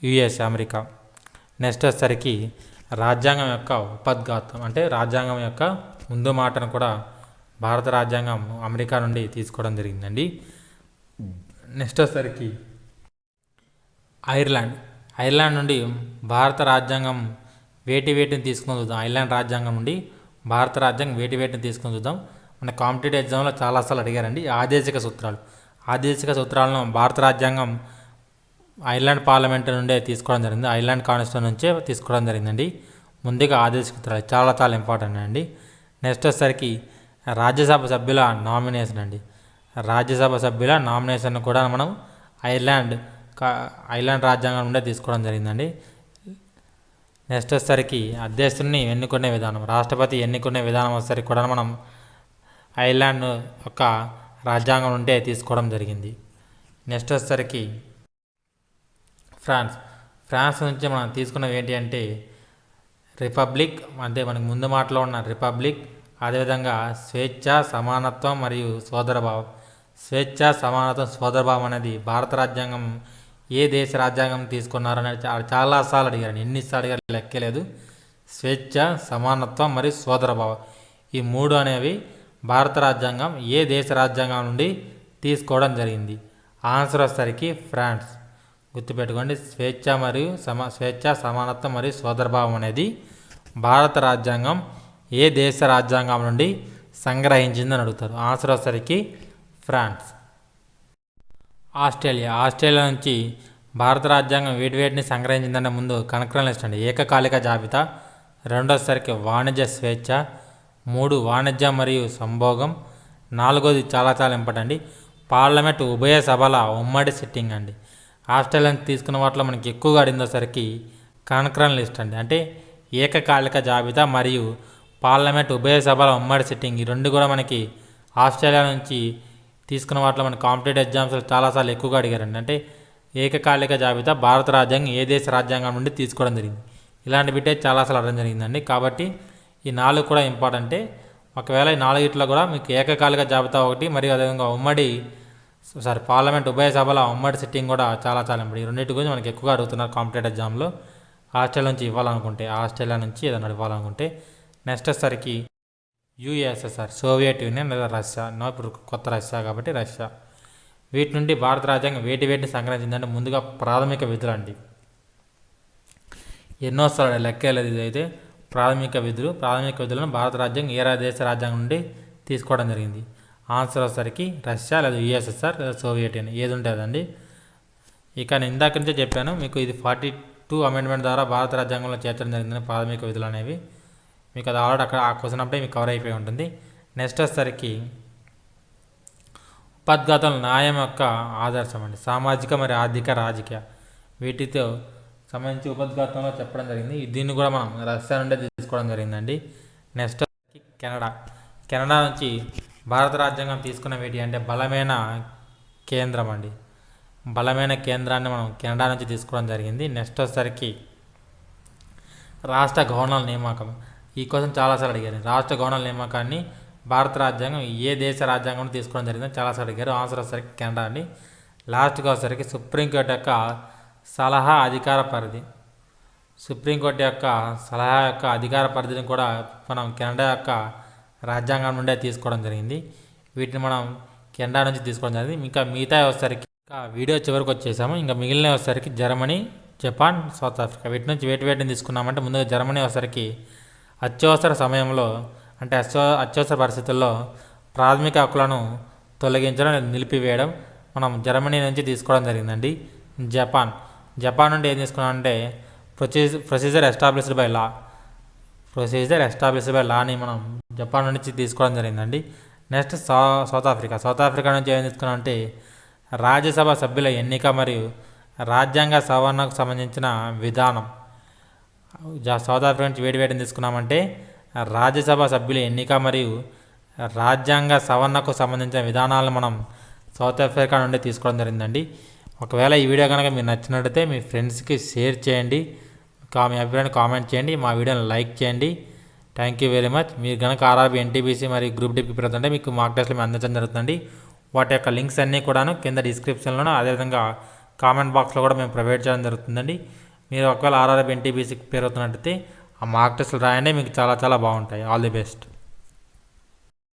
యుఎస్, అమెరికా. నెక్స్ట్ వచ్చేసరికి రాజ్యాంగం యొక్క ఉపద్ఘాతం అంటే రాజ్యాంగం యొక్క ముందు మాటను కూడా భారత రాజ్యాంగం అమెరికా నుండి తీసుకోవడం జరిగిందండి. నెక్స్ట్ వచ్చేసరికి ఐర్లాండ్ నుండి భారత రాజ్యాంగం వేటిని తీసుకుని చూద్దాం. ఐర్లాండ్ రాజ్యాంగం నుండి భారత రాజ్యాంగం వేటిని తీసుకుని చూద్దాం. మన కాంపిటేటివ్ ఎగ్జామ్లో చాలాసార్లు అడిగారండి. ఆదేశిక సూత్రాలను భారత రాజ్యాంగం ఐర్లాండ్ పార్లమెంట్ నుండే తీసుకోవడం జరిగింది. ఐర్లాండ్ కాన్స్టిట్యూషన్ నుంచే తీసుకోవడం జరిగిందండి. ముందుగా ఆదేశిక సూత్రాలు చాలా ఇంపార్టెంట్ అండి. నెక్స్ట్ వచ్చేసరికి రాజ్యసభ సభ్యుల నామినేషన్ కూడా మనం ఐర్లాండ్ రాజ్యాంగం నుండే తీసుకోవడం జరిగిందండి. నెక్స్ట్ వచ్చేసరికి అధ్యక్షుడిని ఎన్నుకునే విధానం, రాష్ట్రపతి ఎన్నుకునే విధానం వచ్చేసరికి కూడా మనం ఐర్లాండ్ యొక్క రాజ్యాంగం నుండే తీసుకోవడం జరిగింది. నెక్స్ట్ వచ్చేసరికి ఫ్రాన్స్ నుంచి మనం తీసుకున్నవి ఏంటి అంటే రిపబ్లిక్, అంటే మనకు ముందు మాటలో ఉన్న రిపబ్లిక్, అదేవిధంగా స్వేచ్ఛ, సమానత్వం మరియు సోదరభావం. అనేది భారత రాజ్యాంగం ఏ దేశ రాజ్యాంగం తీసుకున్నారనేది చాలాసార్లు అడిగారు. ఎన్నిసార్లు అడిగారు లెక్కలేదు. స్వేచ్ఛ, సమానత్వం మరియు సోదరభావం, ఈ మూడు అనేవి భారత రాజ్యాంగం ఏ దేశ రాజ్యాంగం నుండి తీసుకోవడం జరిగింది. ఆన్సర్ వచ్చేసరికి ఫ్రాన్స్. గుర్తుపెట్టుకోండి, స్వేచ్ఛ, సమానత్వం మరియు సోదరభావం అనేది భారత రాజ్యాంగం ఏ దేశ రాజ్యాంగం నుండి సంగ్రహించిందని అడుగుతారు. ఆన్సర్ వచ్చేసరికి ఫ్రాన్స్. ఆస్ట్రేలియా నుంచి భారత రాజ్యాంగం వేటిని సంగ్రహించిందంటే ముందు కనక్రమ లిస్ట్ అండి. ఏకకాలిక జాబితా, రెండోసరికి వాణిజ్య స్వేచ్ఛ, 3 వాణిజ్య మరియు సంభోగం, 4ది చాలా ఇంపార్టెంట్ అండి, పార్లమెంట్ ఉభయ సభల ఉమ్మడి సిట్టింగ్ అండి. ఆస్ట్రేలియా తీసుకున్న వాటిలో మనకి ఎక్కువగా అడిగిందోసరికి కనక్రమ లిస్ట్ అండి. అంటే ఏకకాలిక జాబితా మరియు పార్లమెంట్ ఉభయ సభల ఉమ్మడి సిట్టింగ్, ఈ రెండు కూడా మనకి ఆస్ట్రేలియా నుంచి తీసుకున్న వాటిలో మన కాంపిటేటివ్ ఎగ్జామ్స్లో చాలాసార్లు ఎక్కువగా అడిగారండి. అంటే ఏకకాలిక జాబితా భారత రాజ్యాంగం ఏ దేశ రాజ్యాంగం నుండి తీసుకోవడం జరిగింది, ఇలాంటి బిట్టే చాలాసార్లు అడగడం జరిగిందండి. కాబట్టి ఈ 4 కూడా ఇంపార్టెంటే. ఒకవేళ ఈ 4 కూడా మీకు ఏకకాలిక జాబితా ఒకటి మరియు అదేవిధంగా పార్లమెంట్ ఉభయ సభల ఉమ్మడి సిట్టింగ్ కూడా చాలా ఇంపార్టెంట్. ఈ రెండింటి గురించి మనకి ఎక్కువగా అడుగుతున్నారు కాంపిటేటివ్ ఎగ్జామ్లో. ఆస్ట్రేలియా నుంచి ఏదైనా ఇవ్వాలనుకుంటే. నెక్స్ట్ వచ్చేసరికి యుఎస్ఎస్ఆర్, సోవియట్ యూనియన్ లేదా రష్యా, ఇప్పుడు కొత్త రష్యా కాబట్టి రష్యా. వీటి నుండి భారత రాజ్యాంగం వేటిని సంగ్రహించిందంటే ముందుగా ప్రాథమిక విధులు అండి. ఎన్నోసార్లు లెక్కలేదు ఇది అయితే. ప్రాథమిక విధులను భారత రాజ్యాంగం ఏ దేశ రాజ్యాంగం నుండి తీసుకోవడం జరిగింది. ఆన్సర్ వచ్చేసరికి రష్యా లేదా యుఎస్ఎస్ఆర్ లేదా సోవియట్ యూనియన్, ఏది ఉంటుందండి. ఇక నేను ఇందాక నుంచే చెప్పాను మీకు, ఇది 42 అమెండ్మెంట్ ద్వారా భారత రాజ్యాంగంలో చేర్చడం జరిగిందని ప్రాథమిక విధులు అనేవి. మీకు అది ఆల్రెడీ అక్కడ ఆ క్వశ్చన్ అప్పుడే మీకు కవర్ అయిపోయి ఉంటుంది. నెక్స్ట్ వచ్చేసరికి ఉపద్ఘాతం న్యాయం యొక్క ఆదర్శం అండి. సామాజిక మరియు ఆర్థిక రాజకీయ వీటితో సంబంధించి ఉపద్ఘాతంలో చెప్పడం జరిగింది. దీన్ని కూడా మనం రష్యా నుండే తీసుకోవడం జరిగిందండి. నెక్స్ట్ కెనడా నుంచి భారత రాజ్యాంగం తీసుకున్న వేటి అంటే బలమైన కేంద్రం అండి. బలమైన కేంద్రాన్ని మనం కెనడా నుంచి తీసుకోవడం జరిగింది. నెక్స్ట్ వచ్చేసరికి రాష్ట్ర గవర్నర్ నియామకం. ఈ క్వశ్చన్ చాలాసార్లు అడిగారు. రాష్ట్ర గవర్నర్ నియామకాన్ని భారత రాజ్యాంగం ఏ దేశ రాజ్యాంగం తీసుకోవడం జరిగిందో చాలాసార్లు అడిగారు. ఆన్సర్ వచ్చేసరికి కెనడా అండి. లాస్ట్గా వచ్చేసరికి సుప్రీంకోర్టు యొక్క సలహా అధికార పరిధి. సుప్రీంకోర్టు యొక్క సలహా యొక్క అధికార పరిధిని కూడా మనం కెనడా యొక్క రాజ్యాంగం నుండే తీసుకోవడం జరిగింది. వీటిని మనం కెనడా నుంచి తీసుకోవడం జరిగింది. ఇంకా మిగతా వచ్చేసరికి ఇంకా వీడియో చివరికి వచ్చేసాము. ఇంకా మిగిలిన వచ్చేసరికి జర్మనీ, జపాన్, సౌత్ ఆఫ్రికా. వీటి నుంచి వేటిని తీసుకున్నామంటే ముందుగా జర్మనీ వచ్చేసరికి అత్యవసర సమయంలో అంటే అత్యవసర పరిస్థితుల్లో ప్రాథమిక హక్కులను తొలగించడం, నిలిపివేయడం మనం జర్మనీ నుంచి తీసుకోవడం జరిగిందండి. జపాన్ నుండి ఏం తీసుకున్నామంటే ప్రొసీజర్ ఎస్టాబ్లిష్డ్ బై లాని మనం జపాన్ నుంచి తీసుకోవడం జరిగిందండి. నెక్స్ట్ సౌత్ ఆఫ్రికా నుంచి ఏం తీసుకున్నామంటే రాజ్యసభ సభ్యుల ఎన్నిక మరియు రాజ్యాంగ సవరణకు సంబంధించిన విధానం. సౌత్ ఆఫ్రికా నుంచి వేటిని తీసుకున్నామంటే రాజ్యసభ సభ్యుల ఎన్నిక మరియు రాజ్యాంగ సవరణకు సంబంధించిన విధానాలను మనం సౌత్ ఆఫ్రికా నుండి తీసుకోవడం జరిగిందండి. ఒకవేళ ఈ వీడియో కనుక మీకు నచ్చినట్లయితే మీ ఫ్రెండ్స్కి షేర్ చేయండి, మీ అభిప్రాయాన్ని కామెంట్ చేయండి, మా వీడియోని లైక్ చేయండి. Thank you very much. మీరు కనుక ఆర్ఆర్బీ, ఎన్టీపీసీ మరియు గ్రూప్ డి ప్రిపేర్ అవుతుంటే మీకు మాక్ టెస్ట్లు మేము అందించడం జరుగుతుంది. వాటి యొక్క లింక్స్ అన్నీ కూడాను కింద డిస్క్రిప్షన్లోనూ అదేవిధంగా కామెంట్ బాక్స్లో కూడా మేము ప్రొవైడ్ చేయడం జరుగుతుందండి. మీరు ఒకవేళ ఆర్ఆర్బీ, ఎన్టీపీసీకి ప్రిపేర్ అవుతున్నట్టయితే ఆ మాక్ టెస్ట్లు రాయండి, మీకు చాలా బాగుంటాయి. All the best.